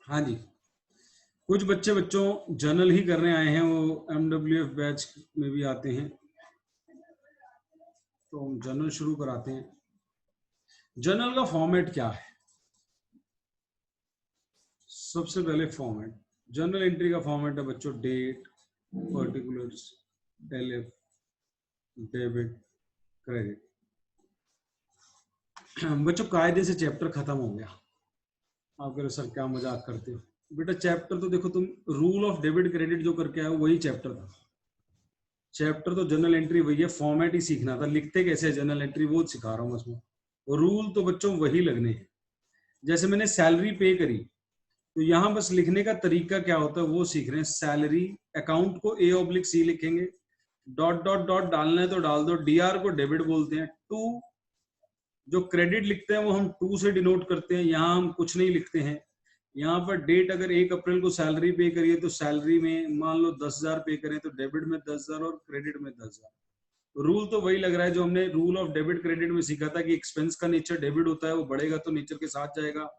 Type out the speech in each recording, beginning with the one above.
हाँ जी, कुछ बच्चों जर्नल ही करने आए हैं, वो MWF बैच में भी आते हैं, तो हम जर्नल शुरू कराते हैं। जर्नल का फॉर्मेट क्या है? सबसे पहले फॉर्मेट, जर्नल एंट्री का फॉर्मेट है बच्चों, date, particulars, LF, debit, credit. बच्चों कायदे से चैप्टर खत्म हो गया। आप कह रहे सर क्या मजाक करते हो? बेटा चैप्टर तो देखो, तुम रूल ऑफ डेबिट क्रेडिट जो करके आए हो वही चैप्टर था। चैप्टर तो जनरल एंट्री वही है, फॉर्मेट ही सीखना था, लिखते कैसे जनरल एंट्री वो सिखा रहा हूँ उसमें। रूल तो बच्चों वही लगने हैं। जैसे मैंने सैलरी पे करी, तो यहाँ बस लिखने का तरीका क्या होता है वो सीख रहे हैं। सैलरी अकाउंट को A/C लिखेंगे, डॉट डॉट डॉट डालना है तो डाल दो, DR को डेबिट बोलते हैं। टू जो क्रेडिट लिखते हैं वो हम टू से डिनोट करते हैं, यहाँ हम कुछ नहीं लिखते हैं। यहाँ पर डेट, अगर 1 अप्रैल को सैलरी पे करिए तो सैलरी में मान लो 10,000 पे करें तो डेबिट में 10,000 और क्रेडिट में 10,000। रूल तो वही लग रहा है जो हमने रूल ऑफ डेबिट क्रेडिट में सीखा था कि एक्सपेंस का नेचर डेबिट होता है, वो बढ़ेगा तो नेचर के साथ जाएगा।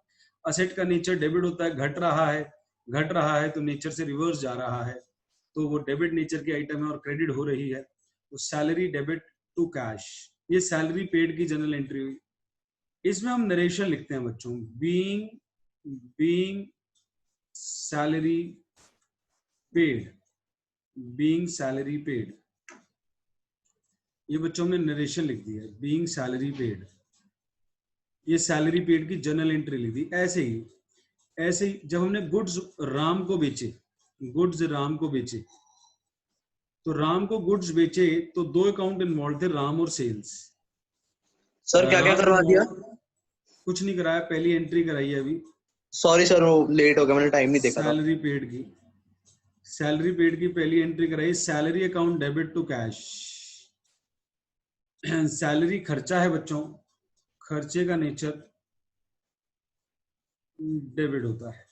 असेट का नेचर डेबिट होता है, घट रहा है तो नेचर से रिवर्स जा रहा है, तो वो डेबिट नेचर की आइटम है और क्रेडिट हो रही है। तो सैलरी डेबिट टू कैश, ये सैलरी पेड की जनरल एंट्री हुई। इसमें हम नरेशन लिखते हैं बच्चों, being salary paid, being salary paid, ये बच्चों ने नरेशन लिख दिया है, बीइंग सैलरी पेड। ये सैलरी पेड की जनरल एंट्री लिख दी। ऐसे ही जब हमने गुड्स राम को बेचे, तो राम को गुड्स बेचे तो दो अकाउंट इन्वॉल्व थे, राम और सेल्स। सर क्या क्या राम करवा दिया? कुछ नहीं कराया, पहली एंट्री कराई है अभी। सॉरी सर, वो लेट हो गया, मैंने टाइम नहीं देखा था। सैलरी पेड की पहली एंट्री कराई, salary account debit to cash. Salary खर्चा है बच्चों, खर्चे का नेचर डेबिट होता है।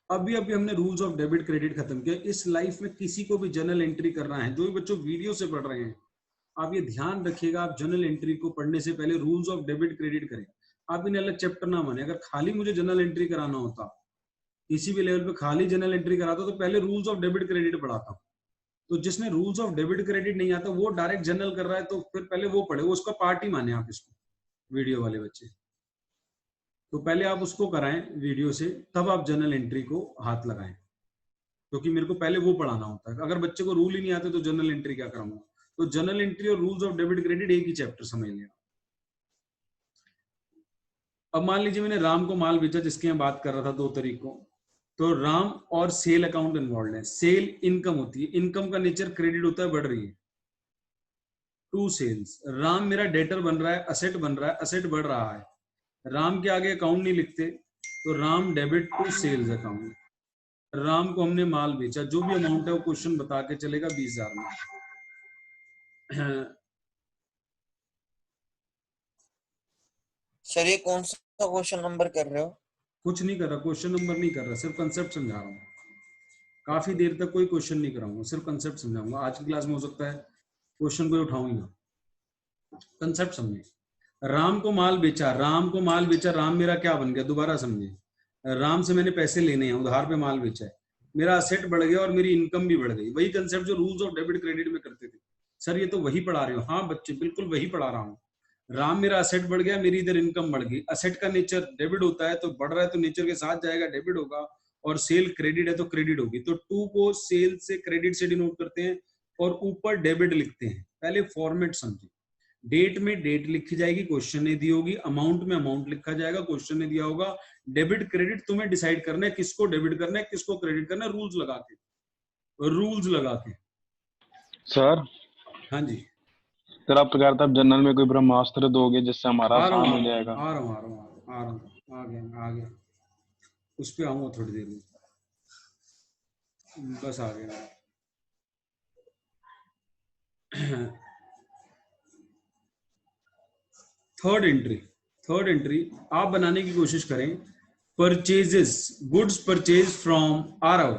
अभी हमने रूल्स ऑफ डेबिट क्रेडिट खत्म किया। इस लाइफ में किसी को भी जर्नल एंट्री करना है, जो भी बच्चों वीडियो से पढ़ रहे हैं, आप ये ध्यान रखिएगा, आप जर्नल एंट्री को पढ़ने से पहले रूल्स ऑफ डेबिट क्रेडिट करें। आप इन्हें अलग चैप्टर ना माने। अगर खाली मुझे जर्नल एंट्री कराना होता, किसी भी लेवल पे खाली जर्नल एंट्री कराता, तो पहले रूल्स ऑफ डेबिट क्रेडिट पढ़ाता। तो जिसमें रूल्स ऑफ डेबिट क्रेडिट नहीं आता वो डायरेक्ट जर्नल कर रहा है, तो फिर पहले वो पढ़े, वो उसका पार्ट ही माने आप इसको, वीडियो वाले बच्चे। तो पहले आप उसको कराएं वीडियो से, तब आप जर्नल एंट्री को हाथ लगाएं, क्योंकि मेरे को पहले वो पढ़ाना होता है। अगर बच्चे को रूल ही नहीं आते तो जर्नल एंट्री क्या कराऊंगा? तो जर्नल एंट्री और रूल्स ऑफ डेबिट क्रेडिट एक ही चैप्टर समझ लिया। अब मान लीजिए मैंने राम को माल बेचा, जिसकी मैं बात कर रहा था 2 तारीख को, तो राम और सेल अकाउंट इन्वॉल्व है। सेल इनकम होती है, इनकम का नेचर क्रेडिट होता है, बढ़ रही है, टू सेल्स। राम मेरा डेटर बन रहा है, असेट बन रहा है, असेट बढ़ रहा है। राम के आगे अकाउंट नहीं लिखते, तो Ram debit to sales account. Ram को हमने माल बेचा, जो भी अमाउंट है वो क्वेश्चन बता के चलेगा 20,000 में। सर ये कौन सा क्वेश्चन नंबर कर रहे हो? कुछ नहीं कर रहा, क्वेश्चन नंबर नहीं कर रहा, सिर्फ कंसेप्ट समझा रहा हूँ। काफी देर तक कोई क्वेश्चन नहीं कराऊंगा, सिर्फ कंसेप्ट समझाऊंगा। आज की क्लास में हो सकता है क्वेश्चन कोई उठाऊं ही ना, कंसेप्ट समझे। राम को माल बेचा, राम मेरा क्या बन गया, दोबारा समझे। राम से मैंने पैसे लेने हैं, उधार पे माल बेचा है, मेरा असेट बढ़ गया और मेरी इनकम भी बढ़ गई। वही कंसेप्ट जो रूल्स ऑफ डेबिट क्रेडिट में करते थे। सर ये तो वही पढ़ा रहे हो? हाँ बच्चे, बिल्कुल वही पढ़ा रहा हूँ। राम मेरा असेट बढ़ गया, मेरी इधर इनकम बढ़ गई। असेट का नेचर डेबिट होता है, तो बढ़ रहा है तो नेचर के साथ जाएगा, डेबिट होगा। और सेल क्रेडिट है तो क्रेडिट होगी। तो टू को सेल से क्रेडिट से डिनोट करते हैं और ऊपर डेबिट लिखते हैं। पहले फॉर्मेट समझे। डेट में डेट लिखी जाएगी, क्वेश्चन ने दी होगी। अमाउंट में अमाउंट लिखा जाएगा, क्वेश्चन ने दिया होगा। डेबिट क्रेडिट तुम्हें डिसाइड करना है, किसको डेबिट करना है, किसको क्रेडिट करना है, रूल्स लगा के। सर हाँ जी सर, आप तो कह रहे थे आप जनरल में कोई ब्रह्मास्त्र दोगे जिससे हमारा आ रहा आसान हो हूँ जाएगा। आ गया, उस पे आऊंगा थोड़ी देर में, बस आ गया। थर्ड एंट्री आप बनाने की कोशिश करें। Purchases, goods purchase from Aarav,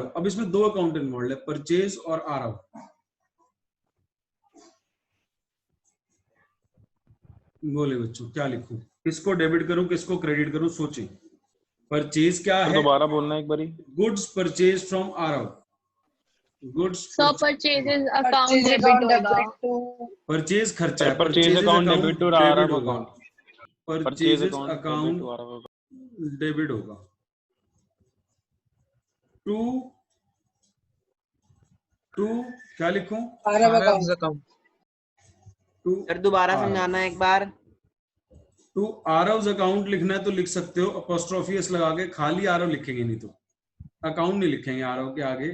अब इसमें 2 अकाउंट इन्वॉल्व है, परचेज और आरव। बोले बच्चों क्या लिखूं, किसको डेबिट करूं किसको क्रेडिट करूं, सोचें। परचेज क्या तो है? दोबारा बोलना एक बारी। Goods purchase from Aarav, goods so purchases account debit होगा। परचेज खर्चा है, purchase purchases account account debit to debit आरएफ होगा, account. Purchase purchases account debit to account आरएफ। डेबिट होगा। टू टू क्या लिखूं? आरव अकाउंट। टू सर दोबारा समझाना एक बार। टू आरव अकाउंट लिखना है तो लिख सकते हो, अपॉस्ट्रोफी एस लगा के, खाली आरव लिखेंगे नहीं तो अकाउंट नहीं लिखेंगे आरव के आगे।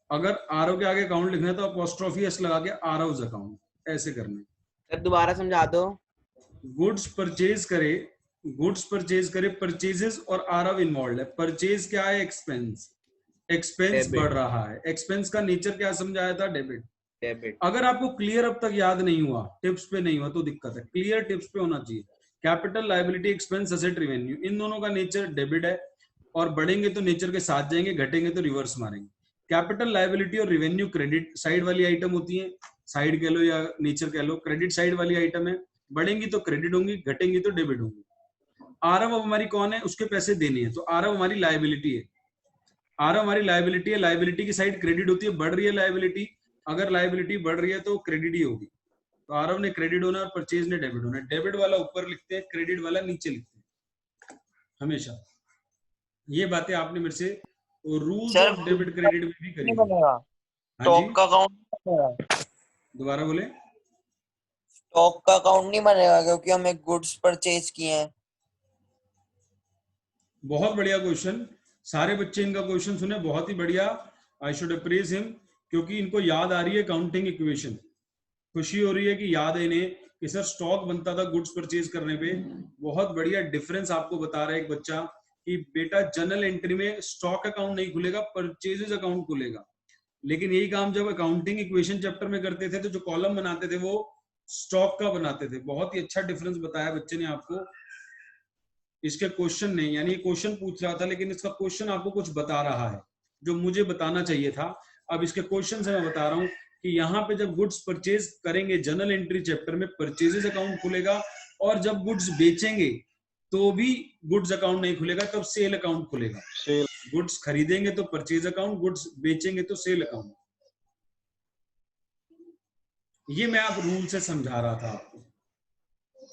अगर आरव के आगे अकाउंट लिखना है तो अपॉस्ट्रोफी एस लगा के आरव अकाउंट, ऐसे करना है। सर दोबारा समझा दो। गुड्स परचेज करे, गुड्स परचेज करे, परचेजेस और आरव इन्वॉल्व है। परचेज क्या है? Expense, expense Debit. बढ़ रहा है। एक्सपेंस का नेचर क्या समझाया था? डेबिट। डेबिट। अगर आपको क्लियर अब तक याद नहीं हुआ, टिप्स पे नहीं हुआ तो दिक्कत है, क्लियर टिप्स पे होना चाहिए। Capital, liability, expense, asset, revenue, इन दोनों का नेचर डेबिट है और बढ़ेंगे तो नेचर के साथ जाएंगे, घटेंगे तो रिवर्स मारेंगे। कैपिटल, लायबिलिटी और रेवेन्यू क्रेडिट साइड वाली आइटम होती है, साइड कह लो या नेचर कह लो, क्रेडिट साइड वाली आइटम है। बढ़ेंगी तो क्रेडिट होंगी, घटेंगी तो डेबिट होंगी। आरव अब हमारी कौन है? उसके पैसे देने हैं, तो आरव हमारी लायबिलिटी है। आरव हमारी लायबिलिटी है, लायबिलिटी की साइड क्रेडिट होती है, बढ़ रही है लायबिलिटी, अगर लायबिलिटी बढ़ रही है तो क्रेडिट ही होगी। तो आरव ने क्रेडिट होना और परचेज ने डेबिट होना। डेबिट वाला ऊपर लिखते हैं, क्रेडिट वाला नीचे लिखते हैं हमेशा। ये बातें आपने मेरे से rules sir, of debit credit में भी करी नहीं है। बनेगा हाँ स्टॉक जी, का अकाउंट नहीं बनेगा। दोबारा बोले। स्टॉक का अकाउंट नहीं बनेगा क्योंकि हमने गुड्स परचेज किए हैं। बहुत बढ़िया क्वेश्चन, सारे बच्चे इनका क्वेश्चन सुने, बहुत ही बढ़िया। आई शुड अप्रेज हिम, क्योंकि इनको याद आ रही है काउंटिंग इक्वेशन। खुशी हो रही है कि याद है इन्हें कि सर स्टॉक बनता था गुड्स परचेज करने पे। बहुत बढ़िया डिफरेंस आपको बता रहा है एक बच्चा कि बेटा जनरल एंट्री में स्टॉक अकाउंट नहीं खुलेगा, परचेजेस अकाउंट खुलेगा। लेकिन यही काम जब अकाउंटिंग इक्वेशन चैप्टर में करते थे तो जो कॉलम बनाते थे वो स्टॉक का बनाते थे। बहुत ही अच्छा डिफरेंस बताया बच्चे ने आपको। इसके क्वेश्चन नहीं, यानी क्वेश्चन पूछ रहा था लेकिन इसका क्वेश्चन आपको कुछ बता रहा है जो मुझे बताना चाहिए था। अब इसके क्वेश्चन से मैं बता रहा हूं कि यहाँ पे जब गुड्स परचेज करेंगे जनरल एंट्री चैप्टर में परचेजेस अकाउंट खुलेगा, और जब गुड्स बेचेंगे तो भी गुड्स अकाउंट नहीं खुलेगा, तब सेल अकाउंट खुलेगा। सेल। गुड्स खरीदेंगे तो परचेज अकाउंट, गुड्स बेचेंगे तो सेल अकाउंट। ये मैं आप रूल से समझा रहा था आपको।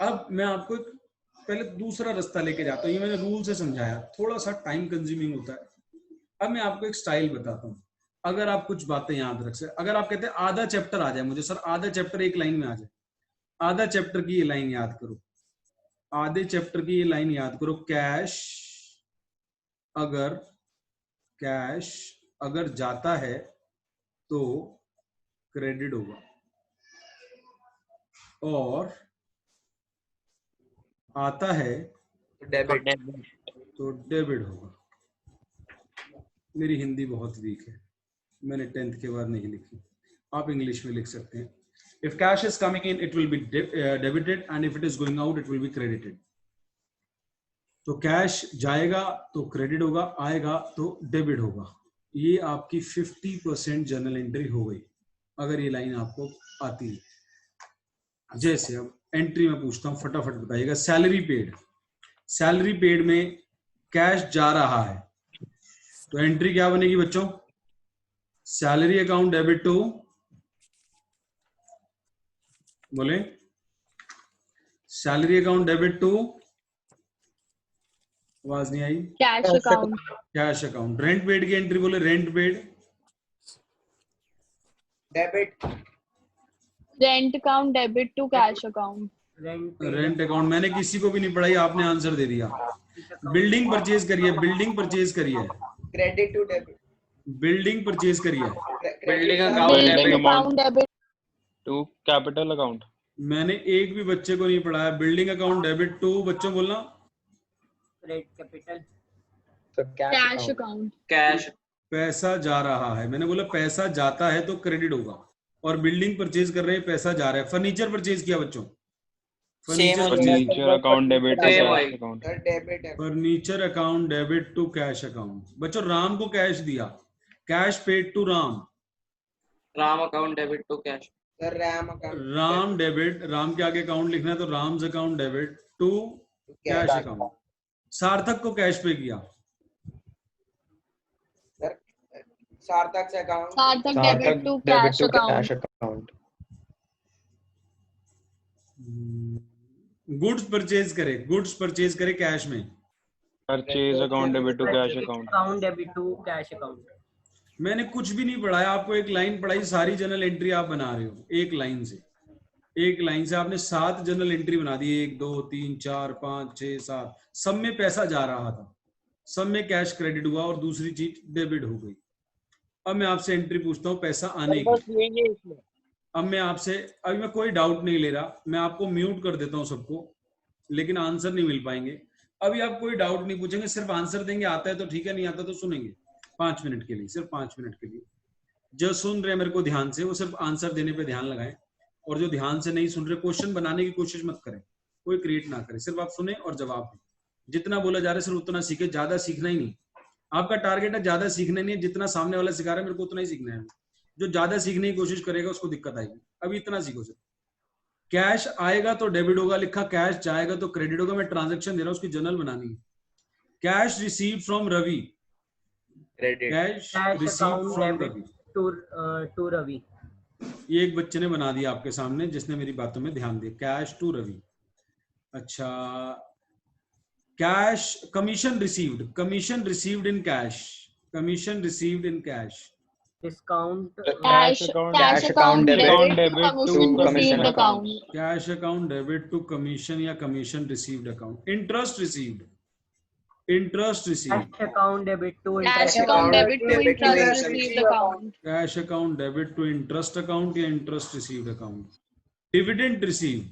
अब मैं आपको पहले दूसरा रास्ता लेके जाता हूँ। ये मैंने रूल से समझाया, थोड़ा सा टाइम कंज्यूमिंग होता है। अब मैं आपको एक स्टाइल बताता हूँ, अगर आप कुछ बातें याद रख सके। अगर आप कहते हैं आधा चैप्टर आ जाए मुझे, सर आधा चैप्टर एक लाइन में आ जाए, आधा चैप्टर की ये लाइन याद करो, आधे चैप्टर की ये लाइन याद करो। कैश अगर जाता है तो क्रेडिट होगा और आता है डेबिट। तो डेबिट होगा। मेरी हिंदी बहुत वीक है, मैंने 10th के बाद नहीं लिखी, आप इंग्लिश में लिख सकते हैं। If cash is coming in it will be debited and if it is going out it will be credited. तो कैश जाएगा तो क्रेडिट होगा, आएगा तो डेबिट होगा। ये आपकी 50% जर्नल एंट्री हो गई अगर ये लाइन आपको आती है। जैसे अब एंट्री में पूछता हूं, फटाफट बताइएगा। सैलरी पेड, सैलरी पेड में कैश जा रहा है तो एंट्री क्या बनेगी बच्चों? सैलरी अकाउंट डेबिट टू, बोले सैलरी अकाउंट डेबिट टू, आवाज नहीं आई। Cash account. Cash account. Rent paid की एंट्री बोले, rent paid debit. Rent account debit to cash account. Rent account मैंने किसी को भी नहीं पढ़ाई, आपने आंसर दे दिया। बिल्डिंग परचेज करिए, बिल्डिंग परचेज करिए, credit to debit. Building purchase करिए। Building building account debit to capital account. मैंने एक भी बच्चे को नहीं पढ़ाया। बिल्डिंग अकाउंट डेबिट टू, बच्चों बोलना कैपिटल। Cash account. कैश। पैसा जा रहा है, मैंने बोला पैसा जाता है तो क्रेडिट होगा, और बिल्डिंग परचेज कर रहे हैं पैसा जा रहा है। फर्नीचर परचेज किया बच्चों, furniture account debit to cash account. Debit है। Furniture account debit to cash account. बच्चों राम को कैश दिया, cash paid to Ram, Ram account debit to cash. Sir, RAM account. Ram debit, Ram के आगे अकाउंट लिखना है तो Ram's account debit to cash account. Sarthak को कैश पे किया, Sir, Sarthak's account. Sarthak debit to cash account. Account. Goods purchase करे, गुड्स परचेज करे कैश में। Purchase account debit to cash account. Account debit to cash account. मैंने कुछ भी नहीं पढ़ाया आपको, एक लाइन पढ़ाई, सारी जनरल एंट्री आप बना रहे हो एक लाइन से। एक लाइन से आपने 7 जनरल एंट्री बना दी, 1 2 3 4 5 6 7, सब में पैसा जा रहा था, सब में कैश क्रेडिट हुआ और दूसरी चीज डेबिट हो गई। अब मैं आपसे एंट्री पूछता हूँ पैसा आने की। अब मैं आपसे, अभी मैं कोई डाउट नहीं ले रहा, मैं आपको म्यूट कर देता हूँ सबको, लेकिन आंसर नहीं मिल पाएंगे। अभी आप कोई डाउट नहीं पूछेंगे, सिर्फ आंसर देंगे, आता है तो ठीक है, नहीं आता तो सुनेंगे 5 मिनट के लिए, सिर्फ 5 मिनट के लिए। जो सुन रहे मेरे को ध्यान से, वो सिर्फ आंसर देने पे ध्यान लगाएं, और जो ध्यान से नहीं सुन रहे, क्वेश्चन बनाने की कोशिश मत करें, कोई क्रिएट ना करें, सिर्फ आप सुने और जवाब दें। जितना बोला जा रहा है सिर्फ उतना सीखे, ज्यादा सीखना ही नहीं। आपका टारगेट है ज्यादा सीखना नहीं है, जितना सामने वाला सिखा रहा है मेरे को उतना ही सीखना है। जो ज्यादा सीखने की कोशिश करेगा उसको दिक्कत आएगी। अभी इतना सीखो सिर्फ। कैश आएगा तो डेबिट होगा लिखा, कैश जाएगा तो क्रेडिट होगा। मैं ट्रांजेक्शन दे रहा हूँ, उसकी जर्नल बनानी है। Cash received from Ravi, credit. Cash cash received account from debit Ravi. To Ravi. ये एक बच्चे ने बना दिया आपके सामने, जिसने मेरी बातों में ध्यान दिया। Cash to Ravi. अच्छा, cash commission received, commission received in cash, commission received in cash. Discount cash account debit to commission account. Cash account debit to commission या commission received account. Interest received, interest received. Cash account debit to cash interest account account. Debit to interest received account. Cash account debit to interest account या interest received account. Dividend received,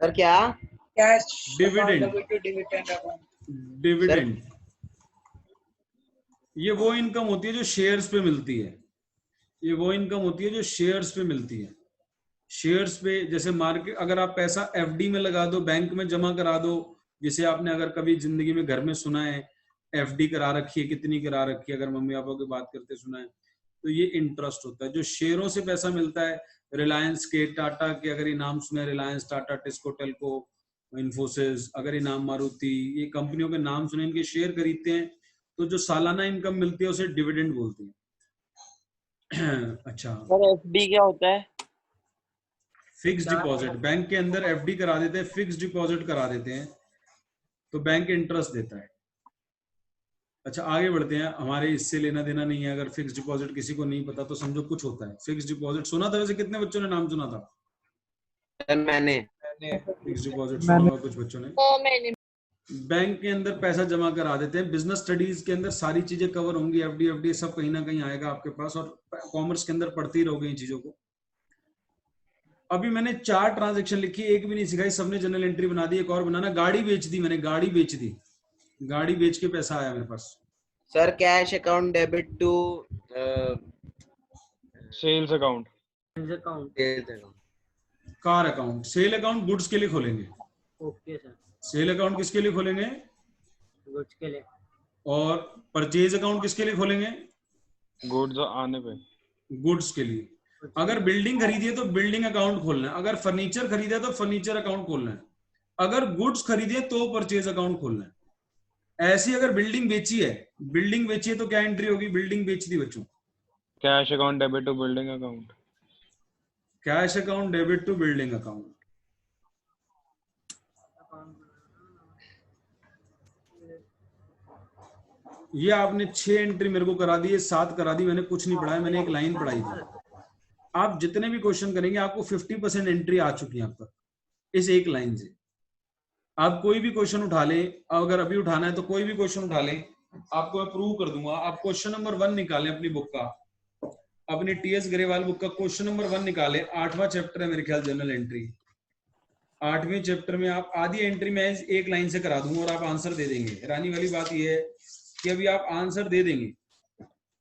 sir क्या? Cash. Dividend. Account debit to dividend account. Dividend ये वो income होती है जो shares पे मिलती है, ये वो इनकम होती है जो शेयर्स पे मिलती है। शेयर्स पे, जैसे मार्केट, अगर आप पैसा एफडी में लगा दो, बैंक में जमा करा दो, जिसे आपने अगर कभी जिंदगी में घर में सुना है, एफडी करा रखी है, कितनी करा रखी है, अगर मम्मी पापा की बात करते सुना है, तो ये इंटरेस्ट होता है। जो शेयरों से पैसा मिलता है, रिलायंस के, टाटा के, अगर ये नाम सुने, रिलायंस, टाटा, टिस्को, टेल्को, इन्फोसिस, अगर ये नाम, मारुति, ये कंपनियों के नाम सुने, इनके शेयर खरीदते हैं, तो जो सालाना इनकम मिलती है उसे डिविडेंड बोलते हैं। अच्छा, सर एफडी क्या होता है? फिक्स डिपॉजिट, बैंक के अंदर एफडी करा देते हैं, फिक्स डिपॉजिट करा देते हैं, तो बैंक इंटरेस्ट देता है। अच्छा, आगे बढ़ते हैं, हमारे इससे लेना देना नहीं है। अगर फिक्स डिपॉजिट किसी को नहीं पता तो समझो कुछ होता है। फिक्स डिपॉजिट सुना था? वैसे कितने बच्चों ने नाम सुना था? सर मैंने। फिक्स डिपॉजिट सुना होगा कुछ बच्चों ने। मैंने बैंक के अंदर पैसा जमा करा देते हैं। बिजनेस स्टडीज के अंदर सारी चीजें कवर होंगी, एफडी सब कहीं ना कहीं आएगा आपके पास, और कॉमर्स के अंदर पढ़ती रहोगे इन चीजों को। अभी मैंने 4 ट्रांजेक्शन लिखी, एक भी नहीं सिखाई, सबने जनरल एंट्री बना दी। एक और बनाना, गाड़ी बेच दी मैंने, गाड़ी बेच दी, गाड़ी बेच के पैसा आया मेरे पास। Sir cash account debit to sales account. Account. Car account, sale account goods के लिए खोलेंगे। Okay sir. सेल अकाउंट किसके लिए खोलेंगे? गुड्स के लिए। और परचेज अकाउंट किसके लिए खोलेंगे? गुड्स आने पे। गुड्स के लिए। अगर बिल्डिंग खरीदी है तो बिल्डिंग अकाउंट खोलना है, अगर फर्नीचर खरीदा है तो फर्नीचर अकाउंट खोलना है, अगर गुड्स खरीदी है तो परचेज अकाउंट खोलना है। ऐसी अगर बिल्डिंग बेची है, बिल्डिंग बेची है तो क्या एंट्री होगी? बिल्डिंग बेच दी बच्चों, cash account debit to building account. Cash account debit to building account. ये आपने 6 एंट्री मेरे को करा दी है, 7 करा दी, मैंने कुछ नहीं पढ़ाया, मैंने एक लाइन पढ़ाई थी। आप जितने भी क्वेश्चन करेंगे आपको 50% एंट्री आ चुकी है अब तक इस एक लाइन से। आप कोई भी क्वेश्चन उठा ले, अगर अभी उठाना है तो कोई भी क्वेश्चन उठा ले, आपको मैं प्रूव कर दूंगा। आप क्वेश्चन नंबर 1 निकालें अपनी बुक का, अपनी टीएस ग्रेवाल बुक का क्वेश्चन नंबर 1 निकाले। 8वां चैप्टर है मेरे ख्याल जनरल एंट्री। 8वें चैप्टर में आप आधी एंट्री में एक लाइन से करा दूंगा और आप आंसर दे देंगे। हैरानी वाली बात यह है कि अभी आप आंसर दे देंगे,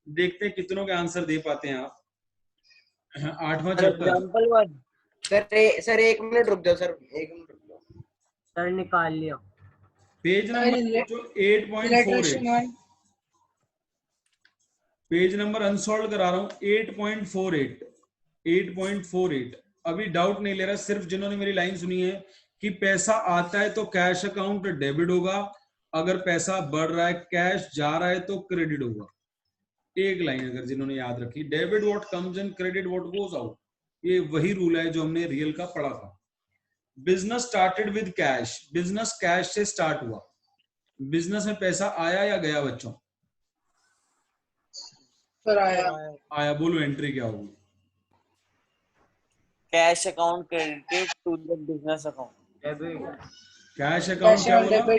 देखते हैं कितनों के आंसर दे पाते हैं आप। 8वां चैप्टर। एग्जांपल 1। सर 1 मिनट रुक जाओ सर, 1 मिनट रुक जाओ। सर निकाल लिया। पेज नंबर जो 8.48, पेज नंबर अनसॉल्व करा रहा हूं, 8.48, 8.48। अभी डाउट नहीं ले रहा, सिर्फ जिन्होंने मेरी लाइन सुनी है कि पैसा आता है तो कैश अकाउंट डेबिट होगा, अगर पैसा बढ़ रहा है कैश जा रहा है तो क्रेडिट होगा। एक लाइन अगर जिन्होंने याद रखी, debit what comes in, credit what goes out, ये वही रूल है जो हमने रियल का पढ़ा था। Business started with cash, business cash से स्टार्ट हुआ, बिजनेस में पैसा आया या गया बच्चों? सर आया। आया। बोलो एंट्री क्या होगी? Cash account credited to the business account. Debit. Cash account क्या बोला?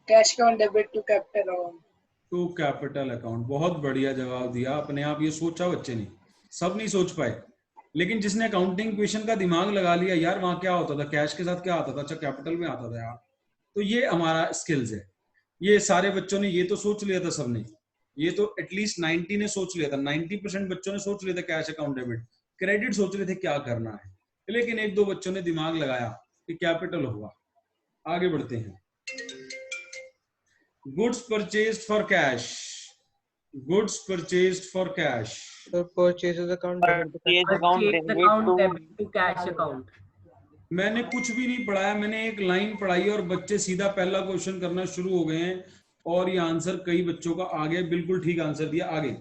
Cash account debit to capital account. To capital account. बहुत बढ़िया जवाब दिया, अपने आप ये सोचा बच्चे ने, सब नहीं सोच पाए, लेकिन जिसने अकाउंटिंग क्वेश्चन का दिमाग लगा लिया, यार वहां क्या होता था, कैश के साथ क्या आता था, अच्छा कैपिटल में आता था यार, तो ये हमारा स्किल्स है। ये सारे बच्चों ने ये तो सोच लिया था, सबने ये तो एटलीस्ट 90 ने सोच लिया था, 90% बच्चों ने सोच लिया था कैश अकाउंट डेबिट, क्रेडिट सोच रहे थे क्या करना है, लेकिन एक दो बच्चों ने दिमाग लगाया कि कैपिटल होगा। आगे बढ़ते हैं। Goods purchased for cash, goods purchased for cash, purchases account purchase account account debit debit to cash account. मैंने कुछ भी नहीं पढ़ाया, मैंने एक लाइन पढ़ाई और बच्चे सीधा पहला क्वेश्चन करना शुरू हो गए हैं, और ये आंसर कई बच्चों का आ गया, बिल्कुल ठीक आंसर दिया। आगे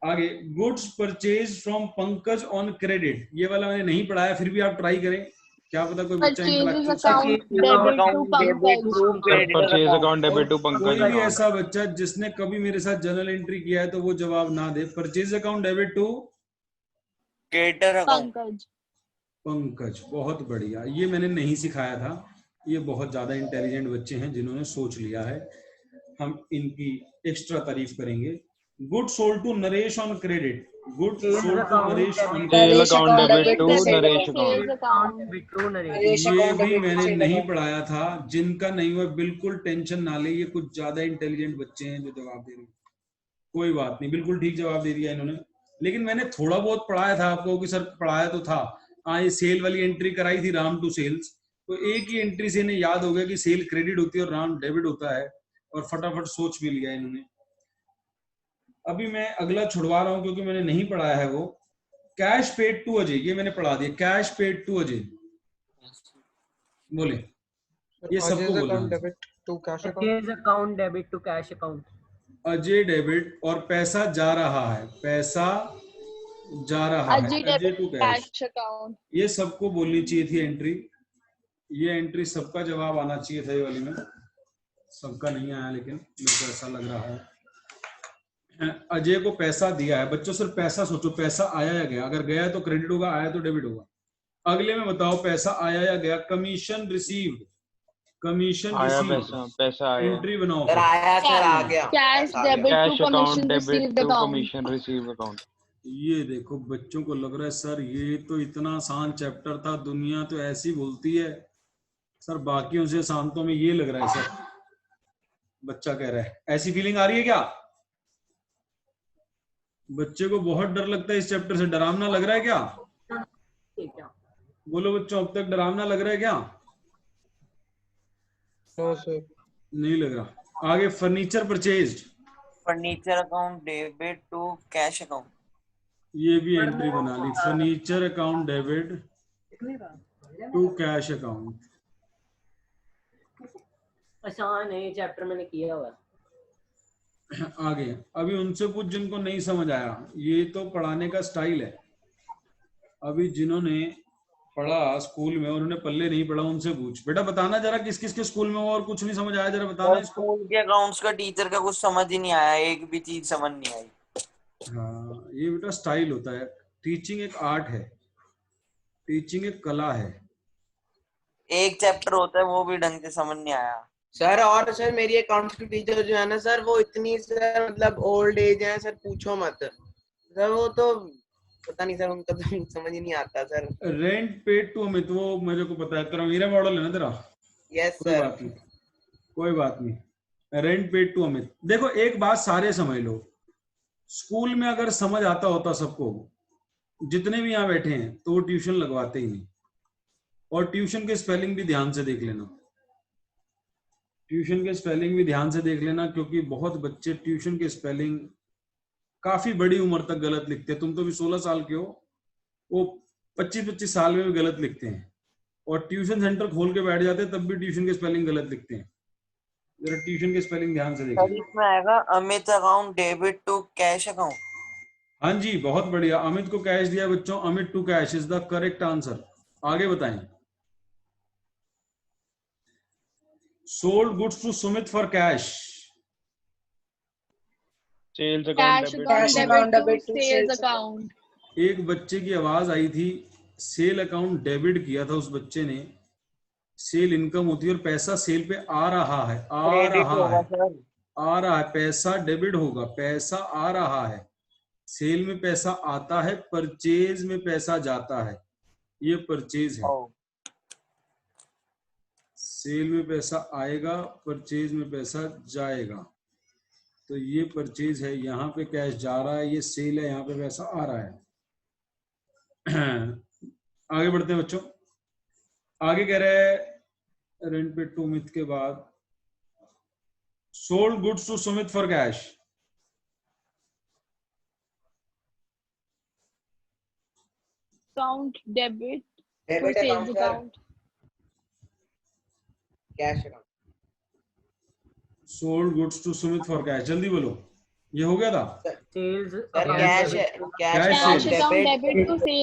आगे, goods purchase from Pankaj on credit, ये वाला मैंने नहीं पढ़ाया, फिर भी आप ट्राई करें, क्या पता कोई बच्चा purchases intellectual account debit to Pankaj. Purchase account debit to कोई पंकज भी अकाउंट। ऐसा बच्चा जिसने कभी मेरे साथ जर्नल एंट्री किया है तो वो जवाब ना दे। Purchase account debit to creditor account. Pankaj. Pankaj, बहुत बढ़िया, ये मैंने नहीं सिखाया था, ये बहुत ज्यादा इंटेलिजेंट बच्चे हैं जिन्होंने सोच लिया है, हम इनकी एक्स्ट्रा तारीफ करेंगे। Good sold to Naresh on credit, good sold to Naresh on sale account debit to Debit Naresh to account. sales account। Debit to Naresh. ये भी मैंने नहीं पढ़ाया था, जिनका नहीं हुआ बिल्कुल टेंशन ना ले, ये कुछ ज्यादा इंटेलिजेंट बच्चे हैं जो जवाब दे रहे हैं, कोई बात नहीं, बिल्कुल ठीक जवाब दे दिया इन्होंने, लेकिन मैंने थोड़ा बहुत पढ़ाया था आपको कि सर पढ़ाया तो था। हाँ, ये सेल वाली एंट्री कराई थी, राम टू सेल्स, तो एक ही एंट्री से इन्हें याद हो गया कि सेल क्रेडिट होती है और राम डेबिट होता है, और फटाफट सोच भी लिया इन्होंने। अभी मैं अगला छुड़वा रहा हूं क्योंकि मैंने नहीं पढ़ाया है वो। कैश पेड टू अजय, ये मैंने पढ़ा दिया, कैश पेड टू अजय, बोले ये सबको बोलना है। Debit to cash purchase account debit to cash account. Ajay debit, और पैसा जा रहा है, पैसा जा रहा है, Ajay Ajay debit to to cash, cash account. ये सबको बोलनी चाहिए थी एंट्री, ये एंट्री सबका जवाब आना चाहिए था ये वाली में, सबका नहीं आया लेकिन मेरे को ऐसा लग रहा है। अजय को पैसा दिया है, बच्चों सिर्फ पैसा सोचो, पैसा आया या गया, अगर गया तो क्रेडिट होगा, आया तो डेबिट होगा। अगले में बताओ पैसा आया या गया। कमीशन रिसीव्ड, कमीशन आया रिसीव्ड, पैसा आया। एंट्री बनाओ। सर आया सर, आ गया। कैश आ गया। Debit cash to account commission debit received to account. Commission receive account. ये देखो बच्चों को लग रहा है सर ये तो इतना आसान चैप्टर था, दुनिया तो ऐसी बोलती है सर, बाकियों से आसान तो हमें ये लग रहा है सर, बच्चा कह रहा है, ऐसी फीलिंग आ रही है क्या? बच्चे को बहुत डर लगता है इस चैप्टर से, डरावना लग रहा है क्या? बोलो बच्चों, अब तक डरावना लग रहा है क्या? नो सर, नहीं लग रहा। आगे, furniture purchased, furniture account debit to cash account. ये भी एंट्री बना ली, furniture account debit to cash account. आसान है ये चैप्टर, मैंने किया हुआ है। आगे, अभी उनसे कुछ जिनको नहीं समझ आया, ये तो पढ़ाने का स्टाइल है, अभी जिन्होंने पढ़ा स्कूल में उन्होंने पल्ले नहीं पढ़ा, उनसे पूछ, बेटा बताना जरा किस किस के स्कूल में हो और कुछ नहीं समझ आया, जरा बताना और इसको। स्कूल के अकाउंट्स का टीचर का कुछ समझ ही नहीं आया, एक भी चीज समझ नहीं आई। हाँ, ये बेटा स्टाइल होता है, टीचिंग एक आर्ट है, टीचिंग एक कला है। एक चैप्टर होता है वो भी ढंग से समझ नहीं आया। सर और सर मेरी अकाउंट्स की टीचर जो है ना सर, वो इतनी सर मतलब ओल्ड एज है सर, पूछो मत सर, वो तो पता नहीं सर, उनका तो समझ ही नहीं आता sir. Rent paid to Amit, वो मेरे को पता है, तेरा मेरा मॉडल है ना तेरा। यस कोई सर। बात नहीं, कोई बात नहीं। रेंट पेड टू अमित, देखो एक बात सारे समझ लो, स्कूल में अगर समझ आता होता सबको, जितने भी यहाँ बैठे हैं, तो वो ट्यूशन लगवाते ही नहीं। और ट्यूशन के स्पेलिंग भी ध्यान से देख लेना, ट्यूशन के स्पेलिंग भी ध्यान से देख लेना, क्योंकि बहुत बच्चे ट्यूशन के स्पेलिंग काफी बड़ी उम्र तक गलत लिखते हैं। तुम तो भी 16 साल के हो, वो 25-25 साल में भी गलत लिखते हैं, और ट्यूशन सेंटर खोल के बैठ जाते हैं तब भी ट्यूशन के स्पेलिंग गलत लिखते हैं। जरा ट्यूशन के स्पेलिंग ध्यान से सर देखिए। इसमें आएगा Amit account debit to cash account. हाँ जी, बहुत बढ़िया, अमित को कैश दिया बच्चों, Amit to cash is the correct answer. आगे बताएं। Sold goods to Sumit for cash. Sales Cash account debit to sales account. एक बच्चे की आवाज आई थी, सेल अकाउंट डेबिट किया था उस बच्चे ने। सेल इनकम होती है और पैसा सेल पे आ रहा है, क्रेडिट होगा सर। आ रहा है, पैसा डेबिट होगा, पैसा आ रहा है। सेल में पैसा आता है, परचेज में पैसा जाता है, ये परचेज है। ओ, सेल में पैसा आएगा, परचेज में पैसा जाएगा, तो ये परचेज है, यहाँ पे कैश जा रहा है, ये सेल है, यहाँ पे पैसा आ रहा है। आगे बढ़ते हैं बच्चों। आगे कह रहे हैं रेंट पे टू मिथ के बाद sold goods to Sumit for cash. Account debit to debit sales account sir, account. Cash account. Sold goods to Sumit for cash, जल्दी बोलो, ये हो गया था। Sales sir Cash cash Cash sales. account debit to sales.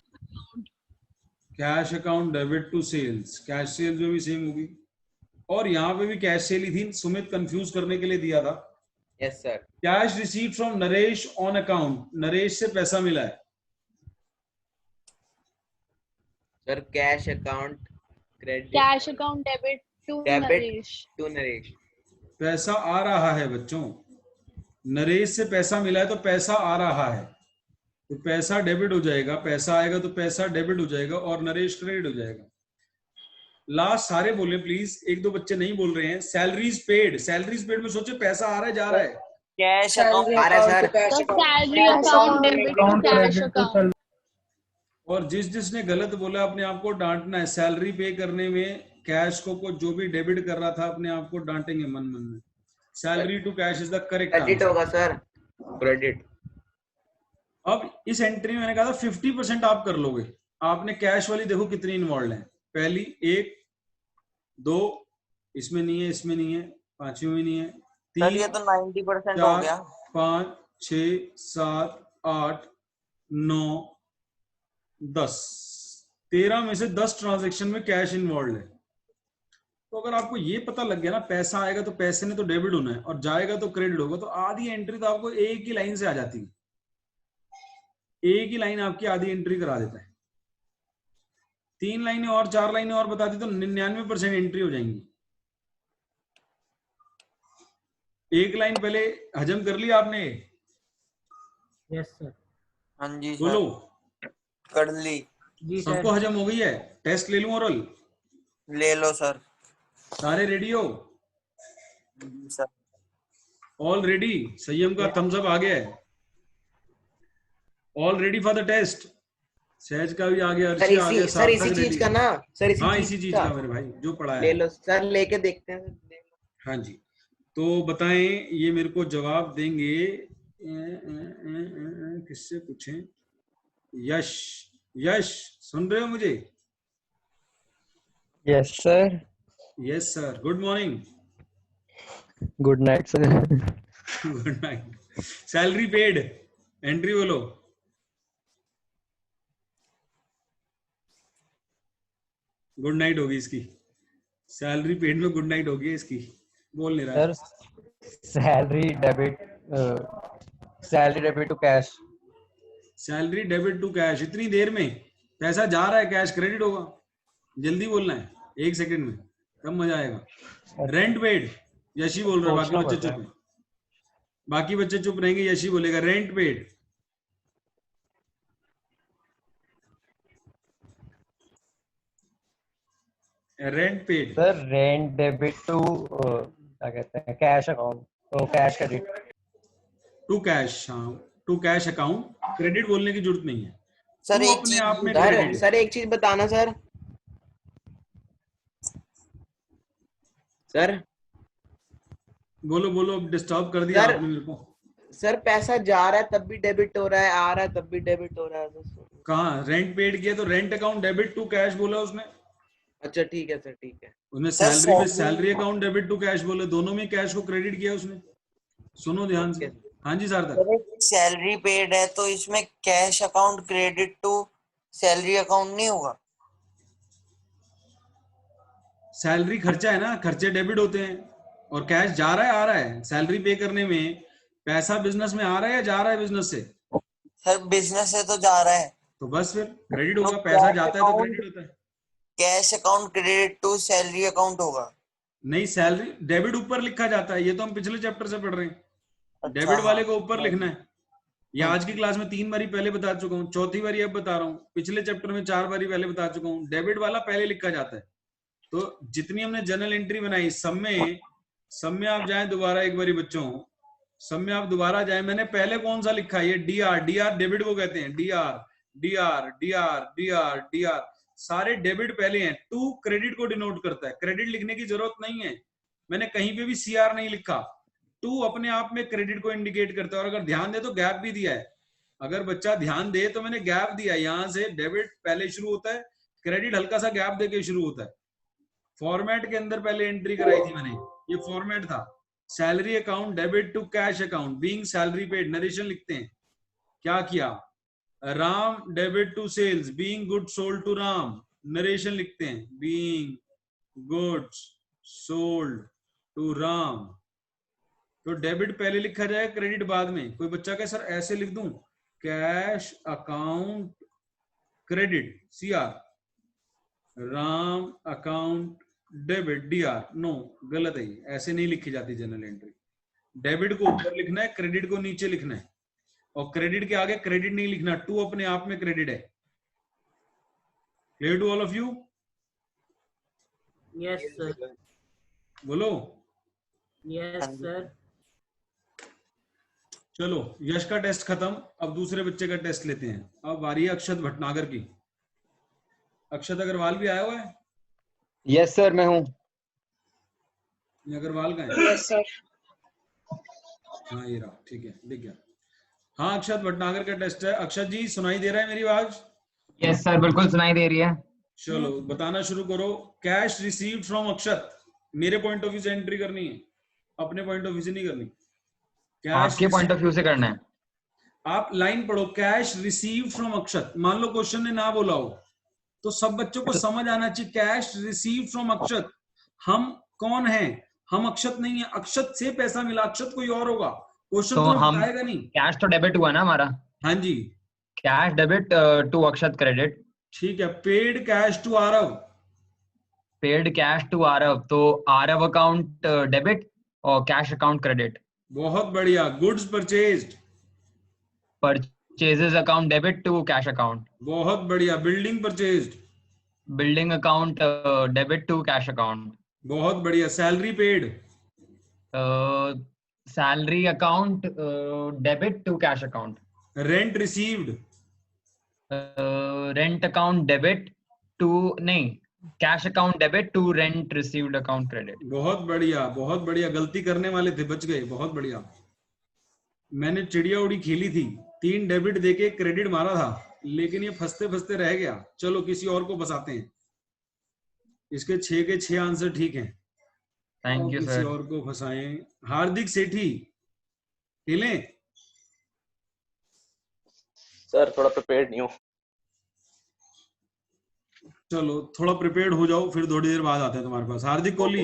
Cash account debit to sales, cash sales में भी same होगी, और यहाँ पे भी कैश सेल ही थी, सुमित कंफ्यूज करने के लिए दिया था। Yes sir. Cash received from Naresh on account, Naresh से पैसा मिला है। Sir cash account credit Cash account debit to Debit. Naresh. To Naresh. पैसा आ रहा है बच्चों, नरेश से पैसा मिला है तो पैसा आ रहा है, तो पैसा डेबिट हो जाएगा, पैसा आएगा तो पैसा डेबिट हो जाएगा और नरेश क्रेडिट हो जाएगा। लास्ट सारे बोले प्लीज, एक दो बच्चे नहीं बोल रहे हैं। सैलरीज पेड, सैलरीज पेड में सोचे पैसा आ रहा है जा रहा है। कैश अकाउंट आ रहा है sir. The salary account debit to cash account. और जिसने गलत बोला अपने आप को डांटना है। सैलरी पे करने में कैश को जो भी डेबिट कर रहा था अपने आप को डांटेंगे मन मन में। Salary to cash is the correct credit answer. होगा सर, क्रेडिट। अब इस एंट्री में मैंने कहा था 50% आप कर लोगे। आपने कैश वाली देखो कितनी इन्वॉल्व है। पहली 1 2, इसमें नहीं है, इसमें नहीं है, पांचवी में नहीं है, सर ये 3 तो 90% हो 4 गया। 5 6 7 8 9 10, 13 में से 10 ट्रांजैक्शन में कैश इन्वॉल्व है। तो अगर आपको ये पता लग गया ना, पैसा आएगा तो पैसे ने तो डेबिट होना है और जाएगा तो क्रेडिट होगा, तो आधी एंट्री तो आपको एक ही लाइन से आ जाती है। एक ही लाइन आपकी आधी एंट्री करा देता है। 3 लाइनें और 4 लाइनें और बता दी तो 99% एंट्री हो जाएंगी। एक लाइन पहले हजम कर लिया आपने? Yes sir. हाँ जी सर, बोलो, कर ली। जी सर। सबको हजम हो गई है? टेस्ट ले लूं ओरल? ले लो सर। सारे रेडी हो? Sir all ready? संयम का थम्स अप आ गया है। All ready for the test? Sahaj का भी आ गया, सर अर्शी आ गया, इसी सर इसी सार्थक चीज ready। का ना सर, हाँ इसी चीज का मेरे भाई जो पढ़ा ले है। लो सर, लेके देखते हैं। हाँ जी, तो बताएं ये मेरे को जवाब देंगे। किससे पूछें? यश, यश सुन रहे हो मुझे? Yes sir. Yes sir, good morning. Good night sir. Good night. Salary paid, entry बोलो। गुड नाइट होगी इसकी। सैलरी पेड में गुड नाइट होगी इसकी। बोल नहीं रहा है। Sir salary debit to cash. Salary debit to cash, इतनी देर में पैसा जा रहा है, कैश क्रेडिट होगा। जल्दी बोलना है, 1 सेकंड में, तब मजा आएगा। रेंट पेड, यशी बोल रहा है, बाकी बच्चे चुप हैं। बाकी बच्चे चुप रहेंगे, यशी बोलेगा rent paid. Rent paid. Sir rent debit to क्या कहते हैं, कैश अकाउंट, तो कैश क्रेडिट। टू कैश, हाँ टू कैश अकाउंट। क्रेडिट बोलने की जरूरत नहीं है, सर टू एक अपने चीज आप में सर क्रेडिट। सर एक चीज बताना सर। सर बोलो बोलो, अब डिस्टर्ब कर दिया सर, आपने मेरे को। सर पैसा जा रहा है तब भी डेबिट हो रहा है, आ रहा है तब भी डेबिट हो रहा है। कहाँ रेंट पेड किया तो rent account debit to cash बोला उसने, अच्छा ठीक है सर, ठीक है। उसने सर, सैलरी पे salary- salary account debit to cash बोले, दोनों में कैश को क्रेडिट किया उसने। सुनो ध्यान से। हाँ जी सार्थक। सैलरी पेड है तो इसमें cash account credit to salary account नहीं होगा? सैलरी खर्चा है ना, खर्चे डेबिट होते हैं, और कैश जा रहा है आ रहा है। सैलरी पे करने में पैसा बिजनेस में आ रहा है या जा रहा है बिजनेस से? सर बिजनेस से तो जा रहा है, तो बस फिर क्रेडिट होगा, तो पैसा cash जाता है तो account- क्रेडिट होता है। Cash account credit to salary account होगा। नहीं, सैलरी डेबिट ऊपर लिखा जाता है, ये तो हम पिछले चैप्टर से पढ़ रहे हैं। अच्छा, डेबिट वाले हाँ। को ऊपर लिखना है। ये आज की क्लास में 3 बारी पहले बता चुका हूँ, चौथी बारी अब बता रहा हूँ। पिछले चैप्टर में 4 बारी पहले बता चुका हूँ, डेबिट वाला पहले लिखा जाता है। तो जितनी हमने जर्नल एंट्री बनाई, सब में आप जाएं दोबारा एक बारी बच्चों, सब में आप दोबारा जाएं। मैंने पहले कौन सा लिखा है? ये डीआर, डीआर डेबिट को कहते हैं। DR DR DR DR DR सारे डेबिट पहले हैं। टू क्रेडिट को डिनोट करता है, क्रेडिट लिखने की जरूरत नहीं है। मैंने कहीं पे भी सीआर नहीं लिखा। टू अपने आप में क्रेडिट को इंडिकेट करता है। और अगर ध्यान दे तो गैप भी दिया है। अगर बच्चा ध्यान दे तो मैंने गैप दिया है, यहां से डेबिट पहले शुरू होता है, क्रेडिट हल्का सा गैप देके शुरू होता है। फॉर्मेट के अंदर पहले एंट्री कराई थी मैंने, ये फॉर्मेट था। Salary account debit to cash account being salary paid, narration लिखते हैं। क्या किया? Ram debit to sales being good sold to Ram, narration लिखते हैं। Being goods sold to Ram, तो डेबिट पहले लिखा जाए, क्रेडिट बाद में। कोई बच्चा कहे सर ऐसे लिख दूं, cash account credit CR, Ram account debit DR, no, गलत है, ऐसे नहीं लिखी जाती जनरल एंट्री। डेबिट को ऊपर लिखना है, क्रेडिट को नीचे लिखना है, और क्रेडिट के आगे क्रेडिट नहीं लिखना। टू अपने आप में क्रेडिट है। Clear to all of you? Yes, sir. बोलो। Yes, sir. चलो, यश का टेस्ट खत्म, अब दूसरे बच्चे का टेस्ट लेते हैं। अब बारी है अक्षत भटनागर की। अक्षत अग्रवाल भी आया हुआ है? यस सर, मैं हूँ। ये अग्रवाल का है? Yes sir. हाँ ये रहा, ठीक है, दिख गया। हाँ, अक्षत भटनागर का टेस्ट है। अक्षत जी सुनाई दे रहा है मेरी आवाज? यस सर, बिल्कुल सुनाई दे रही है। चलो बताना शुरू करो। कैश रिसीव्ड फ्रॉम अक्षत, मेरे पॉइंट ऑफ व्यू से एंट्री करनी है, अपने पॉइंट ऑफ व्यू से नहीं करनी। आपके पॉइंट ऑफ व्यू से करना है। आप लाइन पढ़ो, कैश रिसीव फ्रॉम अक्षत। मान लो क्वेश्चन ने ना बोला हो तो सब बच्चों को समझ आना चाहिए, कैश रिसीव फ्रॉम अक्षत। हम कौन हैं? हम अक्षत नहीं है, अक्षत से पैसा मिला, अक्षत कोई और होगा। क्वेश्चन तो तुम्हें हम बताएगा नहीं। कैश तो डेबिट हुआ ना हमारा। हाँ जी, cash debit to Akshat credit. ठीक है। Paid cash to Aarav, paid cash to Aarav, तो आरव अकाउंट डेबिट और कैश अकाउंट क्रेडिट। बहुत बढ़िया। Goods purchased, purchases account debit to cash account. बहुत बढ़िया। Building purchased, building account debit to cash account. बहुत बढ़िया। Salary paid, salary account debit to cash account. Rent received, rent account debit to, नहीं, cash account debit to rent received account credit. बहुत बढ़िया, बहुत बढ़िया। गलती करने वाले थे, बच गए, बहुत बढ़िया। मैंने चिड़िया उड़ी खेली थी, 3 डेबिट देके क्रेडिट मारा था, लेकिन ये फंसते फंसते रह गया। चलो किसी और को फंसाते हैं। इसके 6 के 6 आंसर ठीक हैं। थैंक यू किसी सर। और को फंसाएं। हार्दिक सेठी, खेलें? सर थोड़ा प्रिपेयर्ड नहीं हूँ। चलो थोड़ा प्रिपेयर्ड हो जाओ, फिर थोड़ी देर बाद आते हैं तुम्हारे पास। हार्दिक कोहली,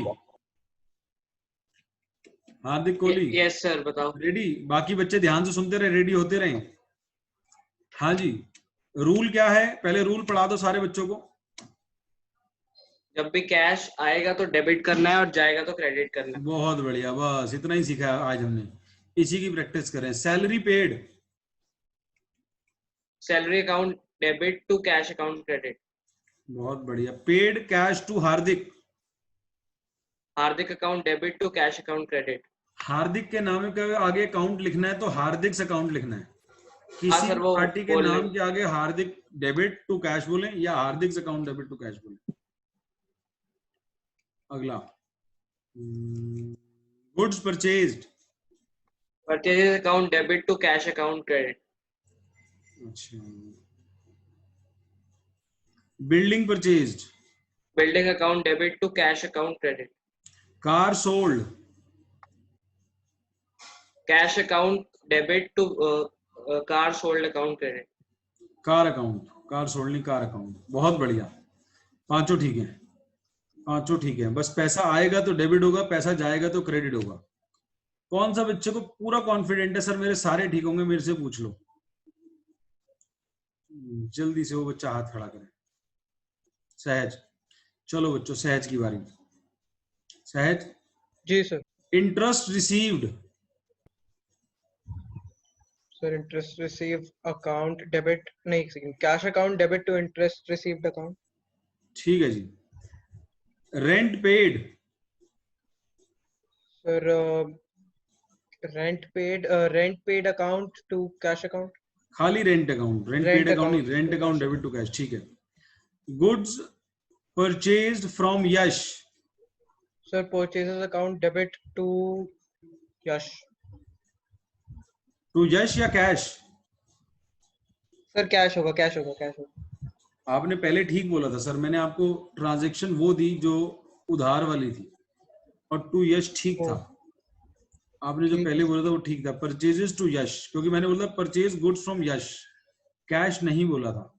हार्दिक कोहली। यस सर, बताओ। रेडी? बाकी बच्चे ध्यान से सुनते रहे, रेडी होते रहे। हाँ जी, रूल क्या है? पहले रूल पढ़ा दो सारे बच्चों को। जब भी कैश आएगा तो डेबिट करना है और जाएगा तो क्रेडिट करना है। बहुत बढ़िया, बस इतना ही सीखा है आज हमने, इसी की प्रैक्टिस करें। Salary paid, salary account debit to cash account credit. बहुत बढ़िया। Paid cash to Hardik, Hardik account debit to cash account credit. Hardik के नाम के आगे अकाउंट लिखना है तो हार्दिक अकाउंट लिखना है। किसी सर, वो पार्टी के बोल नाम के आगे हार्दिक डेबिट टू कैश बोले या Hardik account debit to cash बोले। अगला, goods purchased, purchases account debit to cash account credit. अच्छा building purchased, Building account debit to cash account credit. Car sold, Cash account debit to car sold account credit. Car account, car sold नहीं car account. बहुत बढ़िया, पांचों ठीक है, पांचों ठीक है। बस पैसा आएगा तो डेबिट होगा, पैसा जाएगा तो क्रेडिट होगा। कौन सा बच्चे को पूरा कॉन्फिडेंट है सर मेरे सारे ठीक होंगे, मेरे से पूछ लो। जल्दी से वो बच्चा हाथ खड़ा करे। सहज, चलो बच्चों सहज की बारी। Sahaj ji sir. Interest received, sir interest receive account debit नहीं, एक second, cash account debit to interest received account. ठीक है जी। Rent paid, sir rent paid account to cash account. खाली rent account, rent paid account नहीं, rent account debit to cash. ठीक है। Goods purchased from Yash, sir purchases account debit to Yash. To Yash या cash? Sir cash होगा, cash होगा, cash होगा। आपने पहले ठीक बोला था सर, मैंने आपको ट्रांजैक्शन वो दी जो उधार वाली थी, और टू यश ठीक था। आपने जो पहले बोला था वो ठीक था, परचेजेस टू यश, क्योंकि मैंने बोला purchase goods from Yash, cash नहीं बोला था।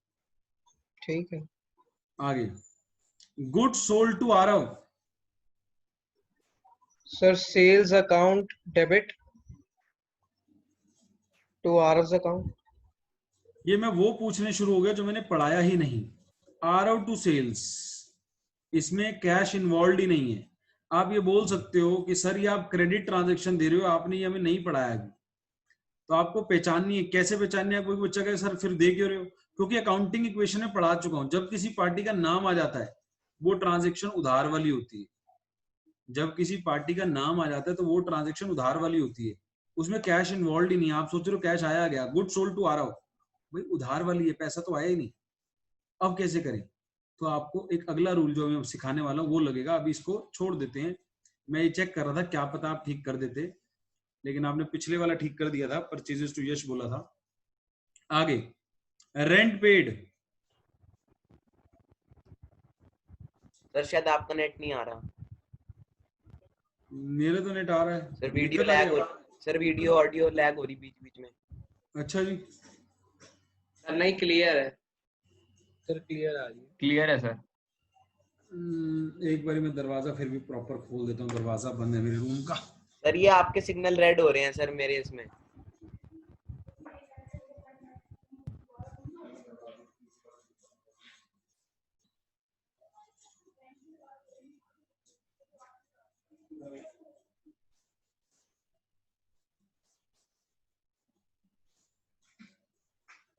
ठीक है। आगे, goods sold to Aarav, sir sales account debit to Aarav account. ये मैं वो पूछने शुरू हो गया जो मैंने पढ़ाया ही नहीं। आरव टू सेल्स, इसमें कैश इन्वॉल्व ही नहीं है। आप ये बोल सकते हो कि सर ये आप क्रेडिट ट्रांजैक्शन दे रहे हो, आपने ये हमें नहीं पढ़ाया अभी, तो आपको पहचाननी है। कैसे पहचाननी है? कोई बच्चा कहे सर फिर दे क्यों रहे हो? क्योंकि अकाउंटिंग इक्वेशन में पढ़ा चुका हूं, जब किसी पार्टी का नाम आ जाता है वो ट्रांजैक्शन उधार वाली होती है। जब किसी पार्टी का नाम आ जाता है तो वो ट्रांजैक्शन उधार वाली होती है, उसमें कैश इन्वॉल्व ही नहीं है। आप सोच रहे हो कैश आया गया, गुड सोल्ड टू आरव, भाई उधार वाली है, पैसा तो आया ही नहीं। अब कैसे करें? तो आपको एक अगला रूल जो मैं सिखाने वाला हूँ वो लगेगा। अभी इसको छोड़ देते हैं। मैं ये चेक कर रहा था, क्या पता आप ठीक कर देते, लेकिन आपने पिछले वाला ठीक कर दिया था, परचेजेस टू यश बोला था। आगे, रेंट पेड, सर शायद आपका नेट नहीं आ रहा। मेरे तो नेट आ रहा है सर वीडियो लैग हो, सर वीडियो ऑडियो लैग हो रही बीच बीच में। अच्छा जी, सर नहीं क्लियर है सर, क्लियर आ रही है। क्लियर है सर। एक बार मैं दरवाजा फिर भी प्रॉपर खोल देता हूँ, दरवाजा बंद है मेरे रूम का। सर ये आपके सिग्नल रेड हो रहे हैं सर मेरे इसमें।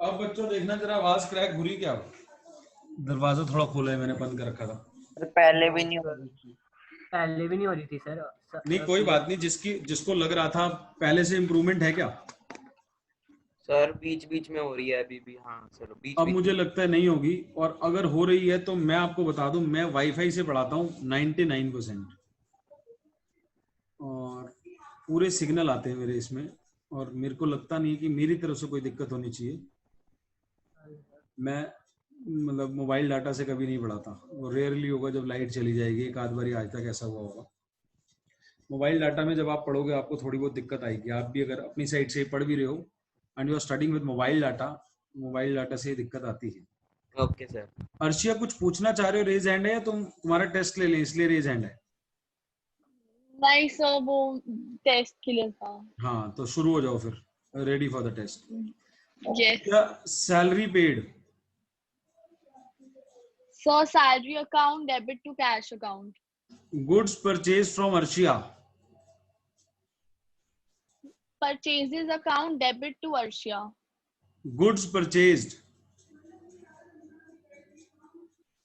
अब बच्चों देखना जरा आवाज क्रैक हो रही क्या? दरवाजा थोड़ा खोला है मैंने, बंद कर रखा था। पहले भी नहीं हो रही थी। पहले भी नहीं हो रही थी सर। नहीं कोई बात नहीं, जिसको लग रहा था पहले से इम्प्रूवमेंट है क्या? सर बीच बीच में हो रही है अभी भी। हाँ सर बीच अब बीच मुझे लगता है नहीं होगी, और अगर हो रही है तो मैं आपको बता दूं, मैं वाईफाई से पढ़ाता हूँ 99%, और पूरे सिग्नल आते हैं मेरे इसमें, और मेरे को लगता नहीं है कि मेरी तरफ से कोई दिक्कत होनी चाहिए। मैं मतलब मोबाइल डाटा से कभी नहीं पढ़ाता, वो रेयरली होगा जब लाइट चली जाएगी, एक आध बारी आज तक ऐसा हुआ होगा। मोबाइल डाटा में जब आप पढ़ोगे आपको थोड़ी बहुत दिक्कत आएगी। आप भी अगर अपनी साइड से पढ़ भी रहे हो and you are studying with mobile data से दिक्कत आती है। Okay sir. अर्शिया कुछ पूछना चाह रहे हो? रेज हैंड है या तुम तुम्हारा टेस्ट ले लें इसलिए रेज हैंड है? नहीं सर, वो टेस्ट के लिए था। हाँ तो शुरू हो जाओ फिर, ready for the test. Yes salary paid, sir salary account debit to cash account. Goods purchase from Arshiya, purchases account debit to Arshiya. Goods purchased,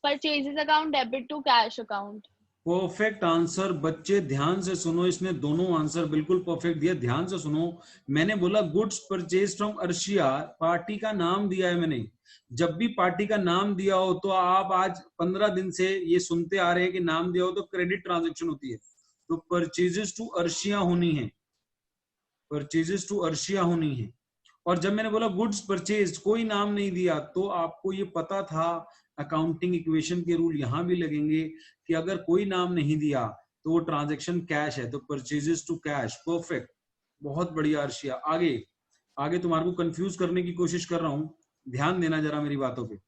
purchases account debit to cash account. Perfect answer. बच्चे ध्यान से सुनो, इसने दोनों answer बिल्कुल perfect दिया। ध्यान से सुनो, मैंने बोला goods purchase from Arshiya, party का नाम दिया है मैंने। जब भी पार्टी का नाम दिया हो तो आप आज 15 दिन से ये सुनते आ रहे हैं कि नाम दिया हो तो क्रेडिट ट्रांजैक्शन होती है, तो परचेजेस टू अर्शिया होनी है, परचेजेस टू अर्शिया होनी है। और जब मैंने बोला गुड्स परचेज, कोई नाम नहीं दिया, तो आपको ये पता था अकाउंटिंग इक्वेशन के रूल यहाँ भी लगेंगे कि अगर कोई नाम नहीं दिया तो वो ट्रांजैक्शन कैश है, तो परचेजेस टू कैश। परफेक्ट, बहुत बढ़िया अर्शिया। आगे आगे तुम्हारे को कंफ्यूज करने की कोशिश कर रहा हूं, ध्यान देना जरा मेरी बातों पे।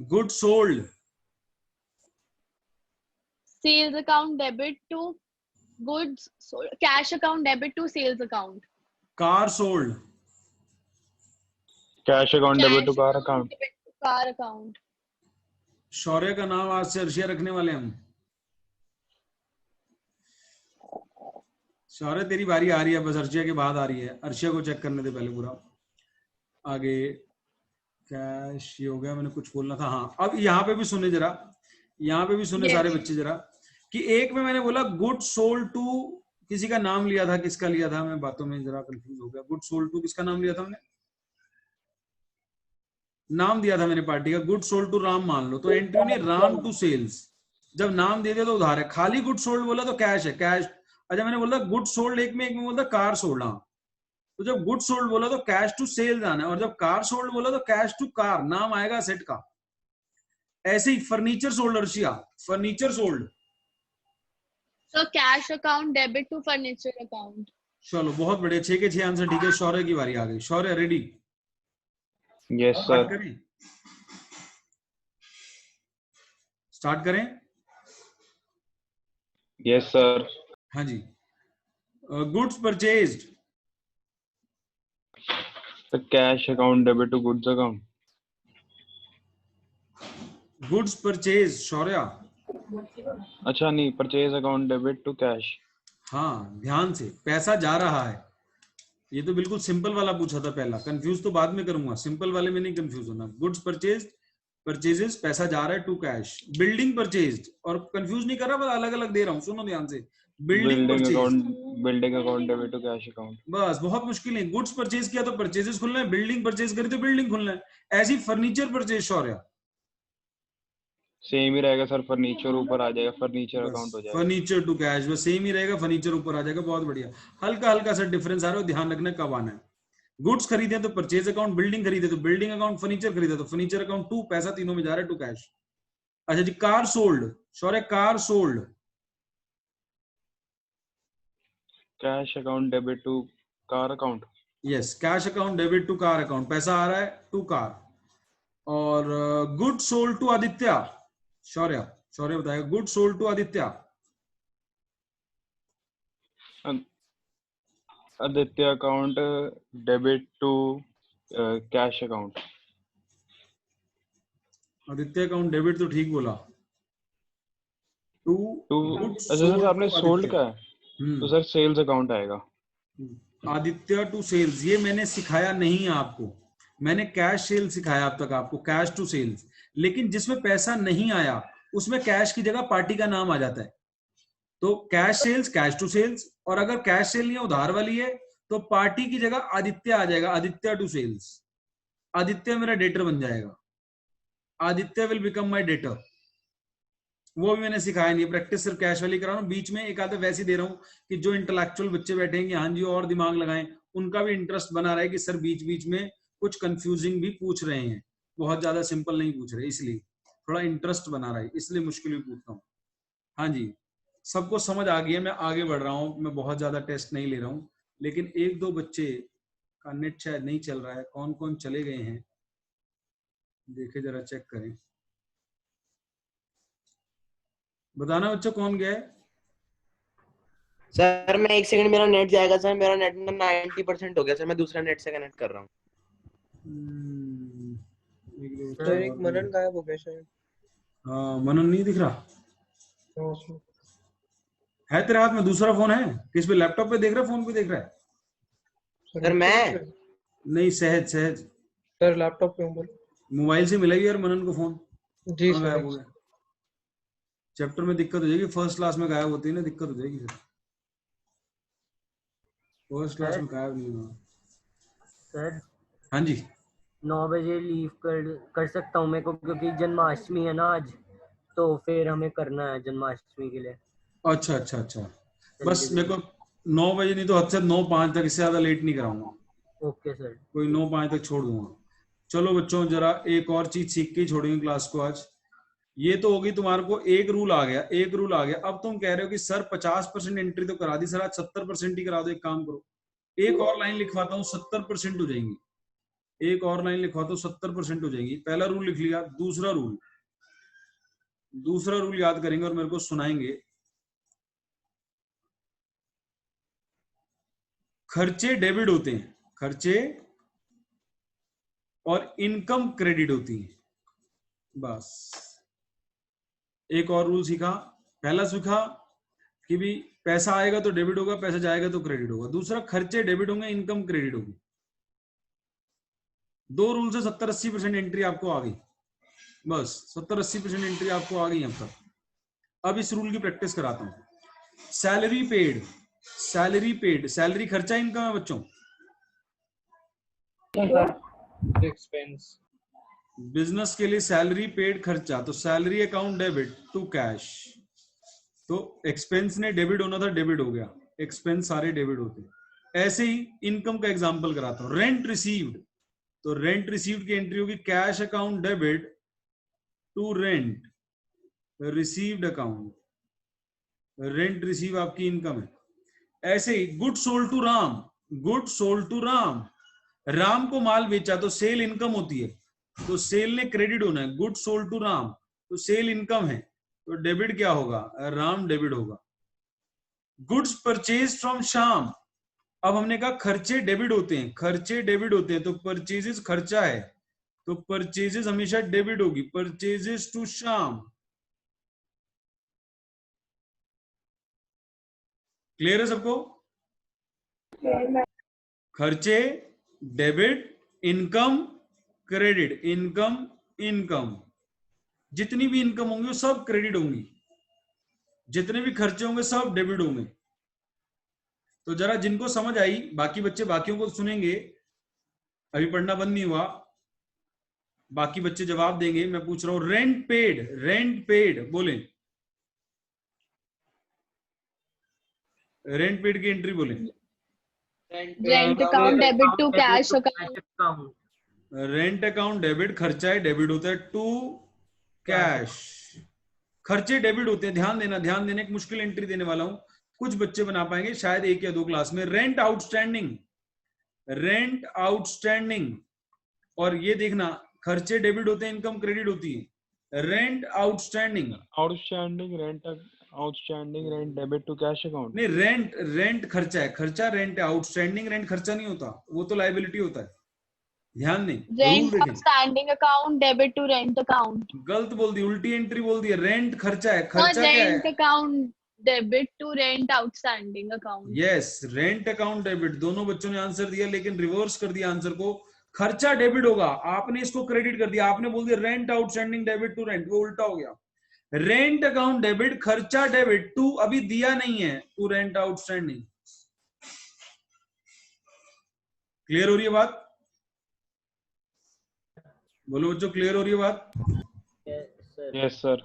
Good sold, Sales account debit to goods sold. Cash account debit to sales account. Car sold, cash account debit to Cash car account account. debit to car account. Shaurya का नाम आज से अर्शिया रखने वाले हम। शौर्य तेरी बारी आ रही है, बस अर्शिया के बाद आ रही है। अर्शिया को चेक करने दे पहले पूरा। आगे कैश ये हो गया, मैंने कुछ बोलना था। हाँ, अब यहाँ पे भी सुने जरा, यहाँ पे भी सुने Yes. सारे बच्चे जरा, कि एक में मैंने बोला गुड सोल्ड टू, किसी का नाम लिया था, किसका लिया था, मैं बातों में जरा कंफ्यूज हो गया। गुड सोल्ड टू किसका नाम लिया था हमने? नाम दिया था मैंने पार्टी का, गुड सोल्ड टू राम मान लो, तो एंट्री नहीं राम टू सेल्स। जब नाम दे दिया तो उधार है। खाली गुड सोल्ड बोला तो कैश है, कैश। अच्छा मैंने बोला गुड सोल्ड, एक में बोलता कार सोल्ड। हाँ, तो जब गुड सोल्ड बोला तो कैश टू सेल्स आना है, और जब कार सोल्ड बोला तो कैश टू कार, नाम आएगा सेट का। ऐसे ही furniture sold Arshia, furniture sold. So cash account debit to furniture account. चलो बहुत बढ़िया, 6 के 6 आंसर ठीक है। शौर्य की बारी आ गई। Shaurya ready? Yes start sir. करें, स्टार्ट करें। Yes sir. हाँ जी। Goods purchased, cash account debit to goods account. Goods purchase Shaurya. अच्छा नहीं, purchase account debit to cash. हाँ ध्यान से, पैसा जा रहा है। ये तो बिल्कुल सिंपल वाला पूछा था पहला, कंफ्यूज तो बाद में करूंगा, सिंपल वाले में नहीं कंफ्यूज होना। गुड्स परचेज, परचेजेस, पैसा जा रहा है टू कैश। बिल्डिंग परचेज्ड, और कंफ्यूज नहीं कर रहा, बस अलग अलग दे रहा हूँ, सुनो ध्यान से। Building building account debit to cash account. बस बहुत मुश्किल नहीं। गुड्स परचेज किया तो परचेजेस खुलना है, बिल्डिंग परचेज करी तो बिल्डिंग खुलना है। ऐसी फर्नीचर परचेज शौर्य, सेम ही रहेगा सर, फर्नीचर ऊपर आ जाएगा, फर्नीचर अकाउंट हो जाएगा। फर्नीचर टू कैश, बस सेम ही रहेगा, फर्नीचर ऊपर आ जाएगा। बहुत बढ़िया, हल्का हल्का सा डिफरेंस आ रहा है, ध्यान रखना कब आना है। गुड्स खरीदे तो परचेज अकाउंट, बिल्डिंग खरीदे तो बिल्डिंग अकाउंट, फर्नीचर खरीदे तो फर्नीचर अकाउंट टू, पैसा तीनों में जा रहा है टू कैश। अच्छा जी, car sold Shaurya, car sold. Cash account debit to car account. Yes, cash account debit to car account, पैसा आ रहा है टू कार। और good sold to Aditya, Shaurya, Shaurya बताएगा। Good sold to Aditya, Aditya account debit to cash account. Aditya account debit तो ठीक बोला, to अच्छा सर आपने सोल्ड का है तो सर सेल्स अकाउंट आएगा। आदित्य टू सेल्स, ये मैंने सिखाया नहीं है आपको, मैंने कैश सेल सिखाया अब तक आपको, कैश टू सेल्स। लेकिन जिसमें पैसा नहीं आया उसमें कैश की जगह पार्टी का नाम आ जाता है, तो cash sales, cash to sales. और अगर कैश सेल नहीं है, उधार वाली है, तो पार्टी की जगह आदित्य आ जाएगा, आदित्य टू सेल्स। आदित्य मेरा डेटर बन जाएगा, Aditya will become my debtor. वो भी मैंने सिखाया नहीं, प्रैक्टिस सिर्फ कैश वाली करा रहा हूँ। बीच में एक आधा वैसे दे रहा हूँ कि जो इंटेलेक्चुअल बच्चे बैठेंगे, हाँ जी और दिमाग लगाएं, उनका भी इंटरेस्ट बना रहा है कि सर बीच बीच में कुछ कंफ्यूजिंग भी पूछ रहे हैं, बहुत ज्यादा सिंपल नहीं पूछ रहे, इसलिए थोड़ा इंटरेस्ट बना रहा है, इसलिए मुश्किल भी पूछता हूँ। हाँ जी, सबको समझ आ गया, मैं आगे बढ़ रहा हूँ, मैं बहुत ज्यादा टेस्ट नहीं ले रहा हूँ। लेकिन एक दो बच्चे का नेट शायद नहीं चल रहा है, कौन कौन चले गए हैं देखे जरा, चेक करें, बताना बच्चों कौन गया है। सर मैं एक सेकंड, मेरा नेट जाएगा सर, मेरा नेट में 90% हो गया सर, मैं दूसरा नेट से कनेक्ट कर रहा हूँ। सर एक मनन गायब हो गया शायद। हाँ, मनन नहीं दिख रहा हाँ, सर। है तेरे हाथ में दूसरा फोन है? किस पे, लैपटॉप पे देख रहा है, फोन पे देख रहा है? सर मैं नहीं, सहज सहज सर लैपटॉप पे हूँ, बोलो। मोबाइल से मिला यार मनन को फोन। जी कहाँ गायब हो सर। गया? चैप्टर में दिक्कत हो जाएगी, फर्स्ट क्लास में गायब होती है ना, दिक्कत हो जाएगी फिर। फर्स्ट क्लास में गायब नहीं होना। सर हाँ जी, 9 बजे लीव कर सकता हूँ मेरे को, क्योंकि जन्माष्टमी है ना आज, तो फिर हमें करना है जन्माष्टमी के लिए। अच्छा अच्छा अच्छा, बस मेरे को 9 बजे नहीं तो हद से 9:05 तक, इससे ज्यादा लेट नहीं कराऊंगा। Okay sir. कोई 9:05 तक छोड़ दूंगा। चलो बच्चों जरा एक और चीज सीख के ही छोड़ेंगे क्लास को आज। ये तो होगी तुम्हारे को एक रूल आ गया, एक रूल आ गया। अब तुम कह रहे हो कि सर 50% एंट्री तो करा दी, सर आज 70% ही करा दो। एक काम करो, एक और लाइन लिखवाता हूँ, 70% हो जाएंगी। एक और लाइन लिखवाता हूँ, 70% हो जाएंगी। पहला रूल लिख लिया। दूसरा रूल याद करेंगे और मेरे को सुनाएंगे। खर्चे डेबिट होते हैं, खर्चे और इनकम क्रेडिट होती है, बस। एक और रूल सीखा। पहला सीखा कि भी पैसा आएगा तो डेबिट होगा, पैसा जाएगा तो क्रेडिट होगा। दूसरा, खर्चे डेबिट होंगे, इनकम क्रेडिट होगी। दो रूल से 70-80% एंट्री आपको आ गई, बस 70-80% एंट्री आपको आ गई अब तक। अब इस रूल की प्रैक्टिस कराता हूं। सैलरी पेड, सैलरी खर्चा इनकम है बच्चों। एक्सपेंस। बिजनेस के लिए सैलरी पेड खर्चा, तो salary account debit to cash. तो एक्सपेंस ने डेबिट होना था, डेबिट हो गया। एक्सपेंस सारे डेबिट होते। ऐसे ही इनकम का एग्जांपल कराता हूं। रेंट रिसीव्ड, तो रेंट रिसीव्ड की एंट्री होगी cash account debit to rent received account. Rent receive आपकी इनकम है। ऐसे ही good sold to Ram, good sold to Ram, Ram को माल बेचा तो सेल इनकम होती है, तो सेल ने क्रेडिट होना है। गुड सोल्ड टू राम, तो सेल इनकम है, तो डेबिट क्या होगा, राम डेबिट होगा। गुड्स परचेज फ्रॉम श्याम, अब हमने कहा खर्चे डेबिट होते हैं, खर्चे डेबिट होते हैं, तो परचेजेस खर्चा है, तो परचेजेस हमेशा डेबिट होगी। परचेजेस टू श्याम, क्लियर है सबको? खर्चे debit, income credit, income income, जितनी भी इनकम होंगी वो सब क्रेडिट होंगी, जितने भी खर्चे होंगे सब डेबिट होंगे। तो जरा जिनको समझ आई, बाकी बच्चे बाकियों को सुनेंगे, अभी पढ़ना बंद नहीं हुआ, बाकी बच्चे जवाब देंगे। मैं पूछ रहा हूं रेंट पेड, रेंट पेड बोले, रेंट पेड की एंट्री बोले। Rent account debit to cash account. Rent account debit, खर्चा है डेबिट होता है टू कैश। खर्चे डेबिट होते हैं, ध्यान देना, ध्यान देना। एक मुश्किल एंट्री देने वाला हूं, कुछ बच्चे बना पाएंगे शायद एक या दो क्लास में। रेंट आउटस्टैंडिंग, रेंट आउटस्टैंडिंग, और ये देखना खर्चे डेबिट होते हैं, इनकम क्रेडिट होती है। Rent outstanding, outstanding rent, outstanding rent debit to cash account. नहीं, रेंट, रेंट खर्चा है, खर्चा रेंट है। आउटस्टैंडिंग रेंट खर्चा नहीं होता, वो तो लायबिलिटी होता है। ध्यान दें, रूल रेंट देखें। Outstanding account debit to rent account. गलत बोल दी, उल्टी एंट्री बोल दी है। रेंट खर्चा है, खर्चा क्या है? Rent account debit to rent outstanding account. Yes, rent account debit. दोनों बच्चों ने आंसर दिया, लेकिन रिवर्स कर दिया आंसर को। खर्चा डेबिट होगा, आपने इसको क्रेडिट कर दिया, आपने बोल दिया rent outstanding debit to rent, वो उल्टा हो गया। रेंट अकाउंट डेबिट, खर्चा डेबिट टू, अभी दिया नहीं है, टू रेंट आउटस्टैंडिंग। क्लियर हो रही है बात? बोलो बच्चों, क्लियर हो रही है बात? Yes sir.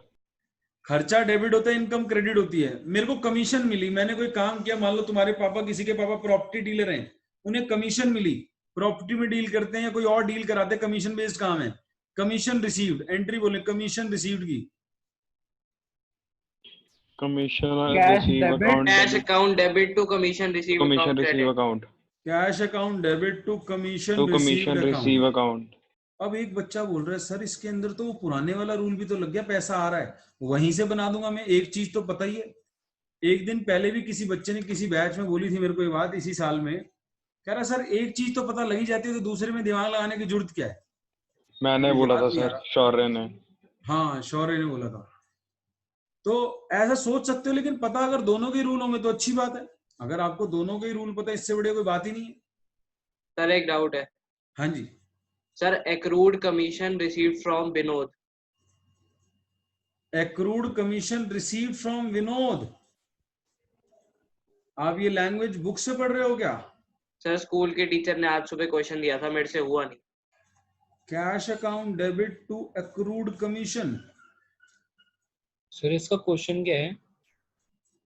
खर्चा डेबिट होता है, इनकम क्रेडिट होती है। मेरे को कमीशन मिली, मैंने कोई काम किया, मान लो तुम्हारे पापा, किसी के पापा प्रॉपर्टी डीलर हैं, उन्हें कमीशन मिली, प्रॉपर्टी में डील करते हैं या कोई और डील कराते हैं, कमीशन बेस्ड काम है। कमीशन रिसीव्ड, एंट्री बोले कमीशन रिसीव्ड की। Commission cash receive debit, account, cash account debit to commission receive commission receive account, cash account debit to to commission commission receive account. अब एक बच्चा बोल रहा है सर इसके अंदर तो वो पुराने वाला रूल भी तो लग गया, पैसा आ रहा है, वहीं से बना दूंगा मैं। एक चीज तो पता ही है, एक दिन पहले भी किसी बच्चे ने किसी बैच में बोली थी मेरे को ये बात, इसी साल में, कह रहा सर एक चीज तो पता लगी जाती है तो दूसरे में दिमाग लगाने की जरूरत क्या है। मैंने बोला था सर, शौर्य ने। हाँ, शौर्य ने बोला था। तो ऐसा सोच सकते हो, लेकिन पता अगर दोनों के रूल होंगे तो अच्छी बात है। अगर आपको दोनों के ही रूल पता है, इससे बड़ी कोई बात ही नहीं है। सर एक डाउट है। हाँ जी sir, accrued commission received from Vinod. accrued commission received from Vinod, आप ये लैंग्वेज बुक से पढ़ रहे हो क्या? सर स्कूल के टीचर ने आज सुबह क्वेश्चन दिया था, मेरे से हुआ नहीं। Cash account debit to accrued commission। Sir इसका क्वेश्चन क्या है?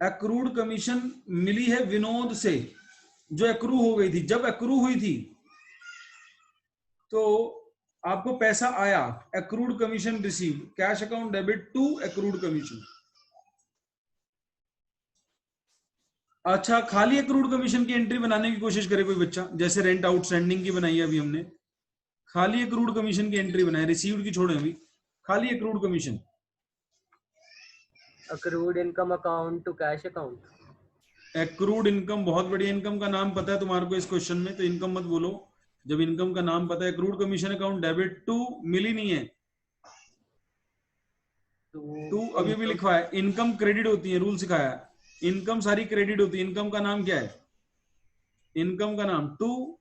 accrued commission मिली है विनोद से, जो accrue हो गई थी। जब accrue हुई थी तो आपको पैसा आया, accrued commission receive, cash account debit to accrued commission. अच्छा, खाली एक्रूड कमीशन की एंट्री बनाने की कोशिश करे कोई बच्चा, जैसे रेंट आउटस्टैंडिंग की बनाई है अभी हमने, खाली एक्रूड कमीशन की एंट्री बनाई, रिसीव्ड की छोड़े अभी, खाली accrued commission. accrued income account to cash account। Accrued income, बहुत बढ़िया। इनकम का नाम पता है तुम्हारे को इस क्वेश्चन में, तो इनकम मत बोलो जब इनकम का नाम पता है। Accrued commission account debit to, मिली नहीं है, टू अभी भी लिखवा है। इनकम क्रेडिट होती है, रूल सिखाया है, इनकम सारी क्रेडिट होती है। इनकम का नाम क्या है? इनकम का नाम टू,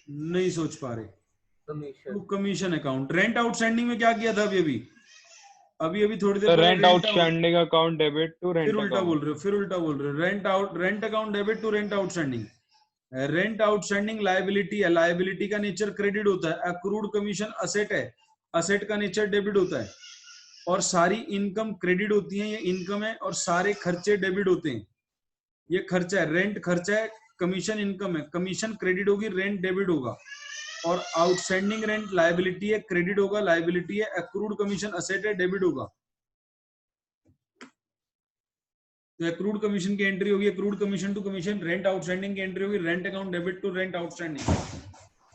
नहीं सोच पा रहे, to commission account. Rent outstanding में क्या किया था अभी अभी थोड़ी देर rent outstanding account debit to rent, फिर उल्टा बोल रहे हो, rent account debit to rent outstanding. Rent outstanding liability है, लायबिलिटी का नेचर क्रेडिट होता है। एक्रूड कमीशन असेट है, असेट का नेचर डेबिट होता है। और सारी इनकम क्रेडिट होती है, ये इनकम है, और सारे खर्चे डेबिट होते हैं, ये खर्चा है। रेंट खर्चा है, कमीशन इनकम है, कमीशन क्रेडिट होगी, रेंट डेबिट होगा। और आउटस्टैंडिंग रेंट लायबिलिटी है, क्रेडिट होगा, लायबिलिटी है। एक्रूड कमीशन असेट है, डेबिट होगा। तो एक्रूड कमीशन की एंट्री होगी accrued commission to commission, rent outstanding की एंट्री होगी rent account debit to rent outstanding.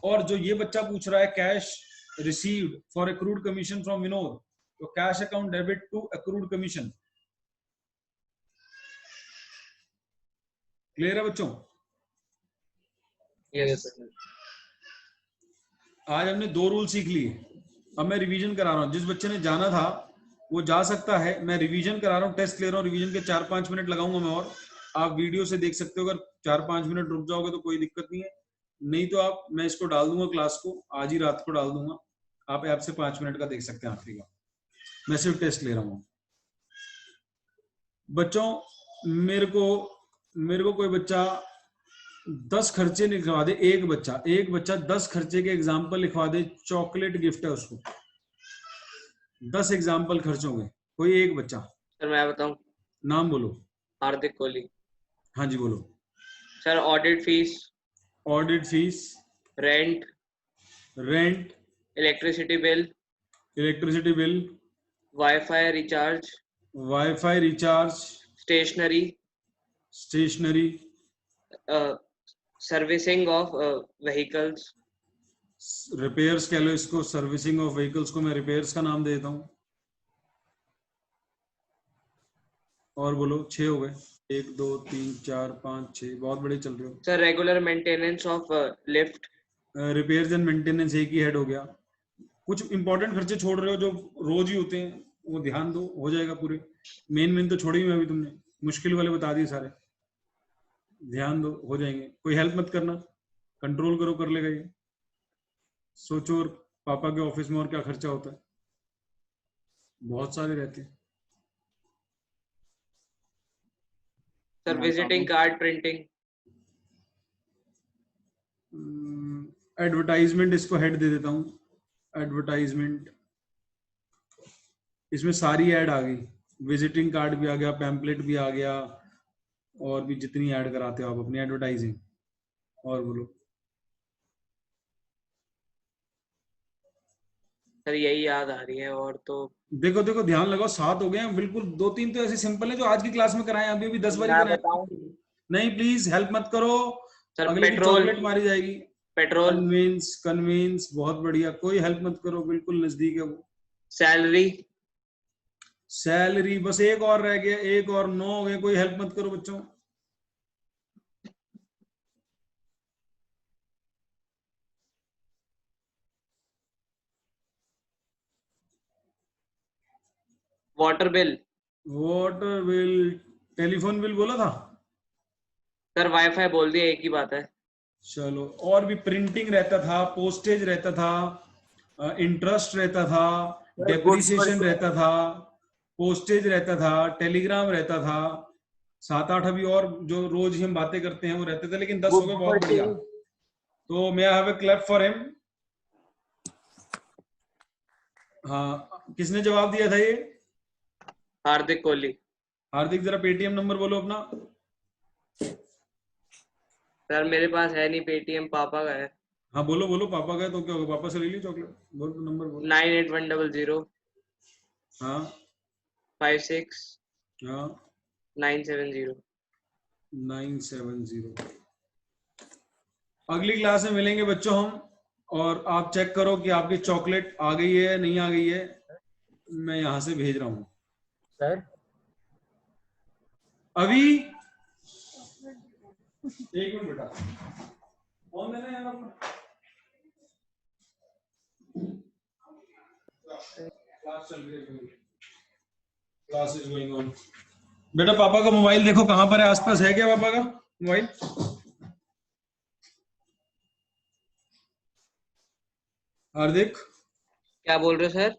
और जो ये बच्चा पूछ रहा है cash received for accrued commission from Vinod, तो cash account debit to accrued commission. Clear है बच्चों? यस। आज हमने 2 रूल सीख लिए। अब मैं रिवीजन करा रहा हूँ, जिस बच्चे ने जाना था वो जा सकता है, मैं रिवीजन करा रहा हूँ, टेस्ट ले रहा हूँ। रिवीजन के 4-5 मिनट लगाऊंगा मैं, और आप वीडियो से देख सकते हो। अगर 4-5 मिनट रुक जाओगे तो कोई दिक्कत नहीं है, नहीं तो आप, मैं इसको डाल दूंगा क्लास को, आज ही रात को डाल दूंगा, आप ऐप से 5 मिनट का देख सकते हैं आखिरी का। मैं सिर्फ टेस्ट ले रहा हूँ बच्चों। मेरे को कोई बच्चा 10 खर्चे लिखवा दे, एक बच्चा 10 खर्चे के एग्जाम्पल लिखवा दे, चॉकलेट गिफ्ट है उसको। 10 एग्जाम्पल खर्चों के, कोई एक बच्चा। सर मैं बताऊं? नाम बोलो। हार्दिक कोहली। हाँ जी बोलो। Sir audit fees, rent, electricity bill, WiFi recharge, stationery, servicing of vehicles. Repairs कह लो इसको, सर्विसिंग ऑफ व्हीकल्स को मैं रिपेयर्स का नाम दे देता हूं। और बोलो, 6 हो गए। 1 2 3 4 5 6, बहुत बड़े चल रहे हो। Sir regular maintenance of lift, repairs and maintenance एक ही हेड हो गया। कुछ इंपॉर्टेंट खर्चे छोड़ रहे हो जो रोज ही होते हैं, वो ध्यान दो, हो जाएगा पूरे। मेन तो छोड़ी मैं अभी, तुमने मुश्किल वाले बता दिए सारे, ध्यान दो, हो जाएंगे। कोई हेल्प मत करना, कंट्रोल करो, कर लेगा ये। सोचो, और पापा के ऑफिस में और क्या खर्चा होता है, बहुत सारे रहते हैं। Sir visiting card printing, advertisement, इसको हेड दे देता हूँ, एडवर्टाइजमेंट। इसमें सारी ऐड आ गई, विजिटिंग कार्ड भी आ गया, पैम्पलेट भी आ गया, और भी जितनी ऐड कराते हो आप अपनी एडवर्टाइजिंग। और बोलो। सर यही याद आ रही है, और तो देखो ध्यान लगाओ, 7 हो गए हैं बिल्कुल। 2-3 तो ऐसे सिंपल है जो आज की क्लास में कराए, अभी 10 बारी कराए। नहीं प्लीज हेल्प मत करो, सर अगले की चॉकलेट मारी जाएगी। पेट्रोल, कन्वींस, बहुत बढ़िया, कोई हेल्प मत करो, बिल्कुल नजदीक है वो। सैलरी, बस एक और रह गया, 1 और 9 हो गए, कोई हेल्प मत करो बच्चों। वाटर बिल, टेलीफोन बिल बोला था सर वाईफाई बोल दिया, एक ही बात है। चलो, और भी प्रिंटिंग रहता था, पोस्टेज रहता था, इंटरेस्ट रहता था, डेप्रिसिएशन रहता था, पोस्टेज रहता था, टेलीग्राम रहता था, 7-8 अभी और जो रोज ही हम बातें करते हैं वो रहते थे, लेकिन 10 हो गए, बहुत बढ़िया। तो मैं have a clap for him. हाँ, किसने जवाब दिया था ये? हार्दिक कोहली। हार्दिक, जरा पेटीएम नंबर बोलो अपना। सर मेरे पास है नहीं पेटीएम, पापा का है। हाँ बोलो बोलो, पापा का है तो क्या होगा, पापा से ले ली चॉकलेट, बोल नंबर बोल। 98100 हाँ 56 हाँ 970। 970। अगली क्लास में मिलेंगे बच्चों हम, और आप चेक करो कि आपकी चॉकलेट आ गई है नहीं आ गई है, मैं यहाँ से भेज रहा हूँ। सर अभी एक मिनट बेटा, फोन देना यार अपना। क्लास चल रही है, क्लास इज गोइंग ऑन। बेटा पापा का मोबाइल देखो कहाँ पर है, आसपास है क्या पापा का मोबाइल? हार्दिक, क्या बोल रहे हो सर?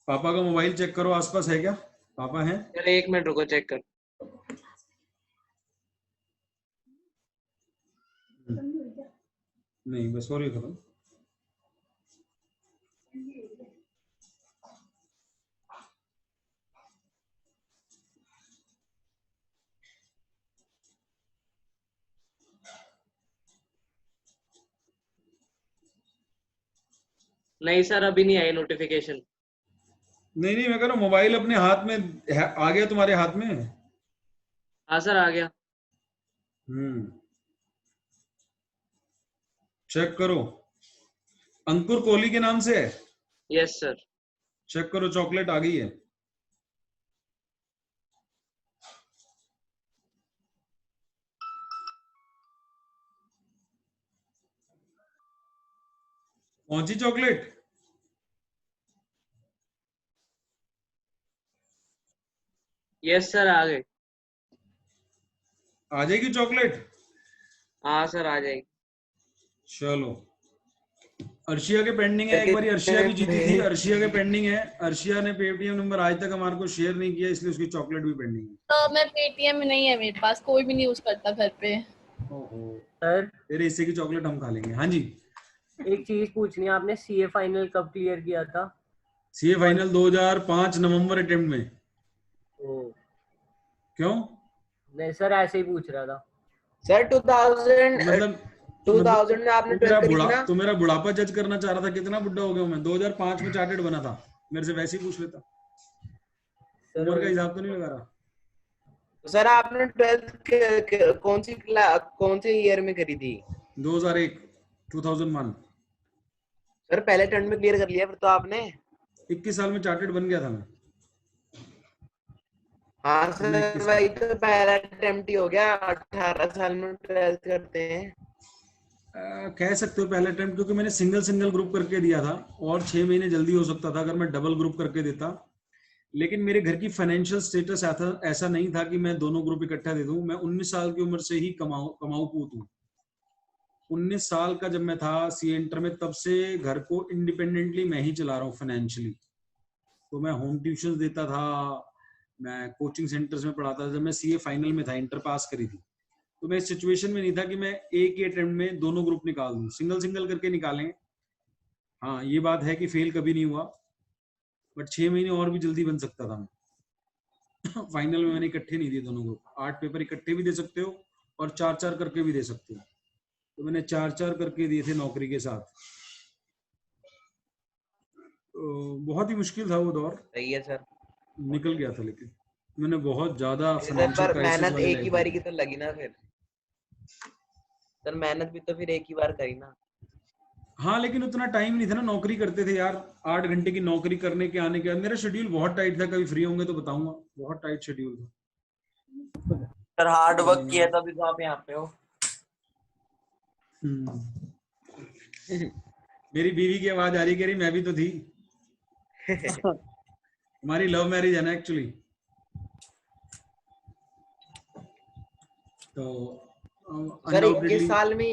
पापा का मोबाइल चेक करो, आसपास है क्या, पापा हैं? सर 1 मिनट रुको, चेक कर। नहीं बस और ये खत्म। नहीं सर, अभी नहीं आई नोटिफिकेशन। नहीं नहीं, मैं कह रहा हूँ मोबाइल अपने हाथ में आ गया तुम्हारे हाथ में? हाँ सर आ गया। चेक करो, अंकुर कोहली के नाम से है। Yes sir. चेक करो, चॉकलेट आ गई है। पहुंची चॉकलेट? यस सर आ गए। आ जाएगी चॉकलेट? हाँ सर आ जाएगी। चलो, अर्शिया के पेंडिंग है, एक बार अर्शिया भी जीती थी, अर्शिया के पेंडिंग है। अर्शिया ने पेटीएम नंबर आज तक हमारे को शेयर नहीं किया, इसलिए उसकी चॉकलेट भी पेंडिंग है। तो मैं पेटीएम में नहीं है मेरे पास, कोई भी नहीं यूज करता घर पे। ओहो सर तेरे हिस्से की चॉकलेट हम खा लेंगे। हाँ जी, एक चीज पूछनी है, आपने सीए फाइनल कब क्लियर किया था? सीए फाइनल 2005 नवंबर अटेम्प्ट में। ओ क्यों? नहीं सर ऐसे ही पूछ रहा था सर 2000 में आपने 12th करी थी ना? तो मेरा बुढ़ापा जज करना चाह रहा था, कितना बुढ़ा हो गया मैं? 2005 में चार्टेड बना था, मेरे से वैसे ही पूछ लेता, उम्र का हिसाब तो नहीं लगा रहा। सर आपने 12th कौन से ईयर में करी थी? 2001 2001। सर पहले अटेम्प्ट में क्लियर कर लिया फिर तो आपने। 21 साल में चार्टेड बन गया था मैं। हाँ सर वही तो पहला अटेम्प्ट ही हो गया, 18 साल में 12th करते हैं। कह सकते हो पहला अटेम्प्ट, क्योंकि मैंने सिंगल ग्रुप करके दिया था, और 6 महीने जल्दी हो सकता था अगर मैं डबल ग्रुप करके देता। लेकिन मेरे घर की फाइनेंशियल स्टेटस ऐसा नहीं था कि मैं दोनों ग्रुप इकट्ठा दे दूं। मैं 19 साल की उम्र से ही कमाऊ पूत हूँ। 19 साल का जब मैं था सीए इंटर में, तब से घर को इंडिपेंडेंटली मैं ही चला रहा हूँ फाइनेंशियली। तो मैं होम ट्यूशन देता था, मैं कोचिंग सेंटर्स में पढ़ाता था। जब मैं सीए फाइनल में था, इंटर पास करी थी, तो मैं इस सिचुएशन में नहीं था कि मैं एक ही अटेम्प्ट में दोनों ग्रुप निकाल दूं। सिंगल करके निकालें। हाँ ये बात है कि फेल कभी नहीं हुआ, बट 6 महीने और भी जल्दी बन सकता था मैं। फाइनल में मैंने इकट्ठे नहीं दिए दोनों ग्रुप। 8 पेपर इकट्ठे भी दे सकते हो और 4 करके भी दे सकते हो, तो मैंने 4 करके दिए थे नौकरी के साथ। तो बहुत ही मुश्किल था वो दौर। सही है सर, निकल गया था, लेकिन मैंने बहुत ज्यादा पर मेहनत एक ही बारी की तो लगी ना फिर। सर मेहनत भी तो फिर एक ही बार करी ना। हाँ लेकिन उतना टाइम नहीं था ना, नौकरी करते थे यार, 8 घंटे की नौकरी करने के आने के। मेरा शेड्यूल बहुत टाइट था, कभी फ्री होंगे तो बताऊंगा, बहुत टाइट शेड्यूल था। सर हार्ड वर्क किया तभी तो आप यहाँ पे हो। मेरी बीवी की आवाज आ रही, कह रही मैं भी तो थी। हमारी लव मैरिज है ना एक्चुअली। तो सर 21 साल में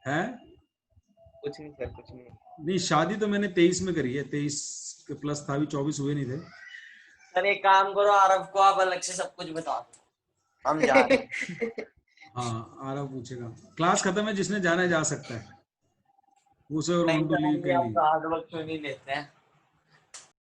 है? कुछ नहीं सर, कुछ नहीं। नहीं शादी तो मैंने 23 में करी है, 23 के प्लस था, अभी 24 हुए नहीं थे। सर एक काम करो, आरव को आप अलग से सब कुछ बता दो, हम जा रहे हैं। हाँ आरव पूछेगा, क्लास खत्म है, जिसने जाना है जा सकता है। वो सर नहीं, हार्ड वर्क तो नहीं लेते हैं।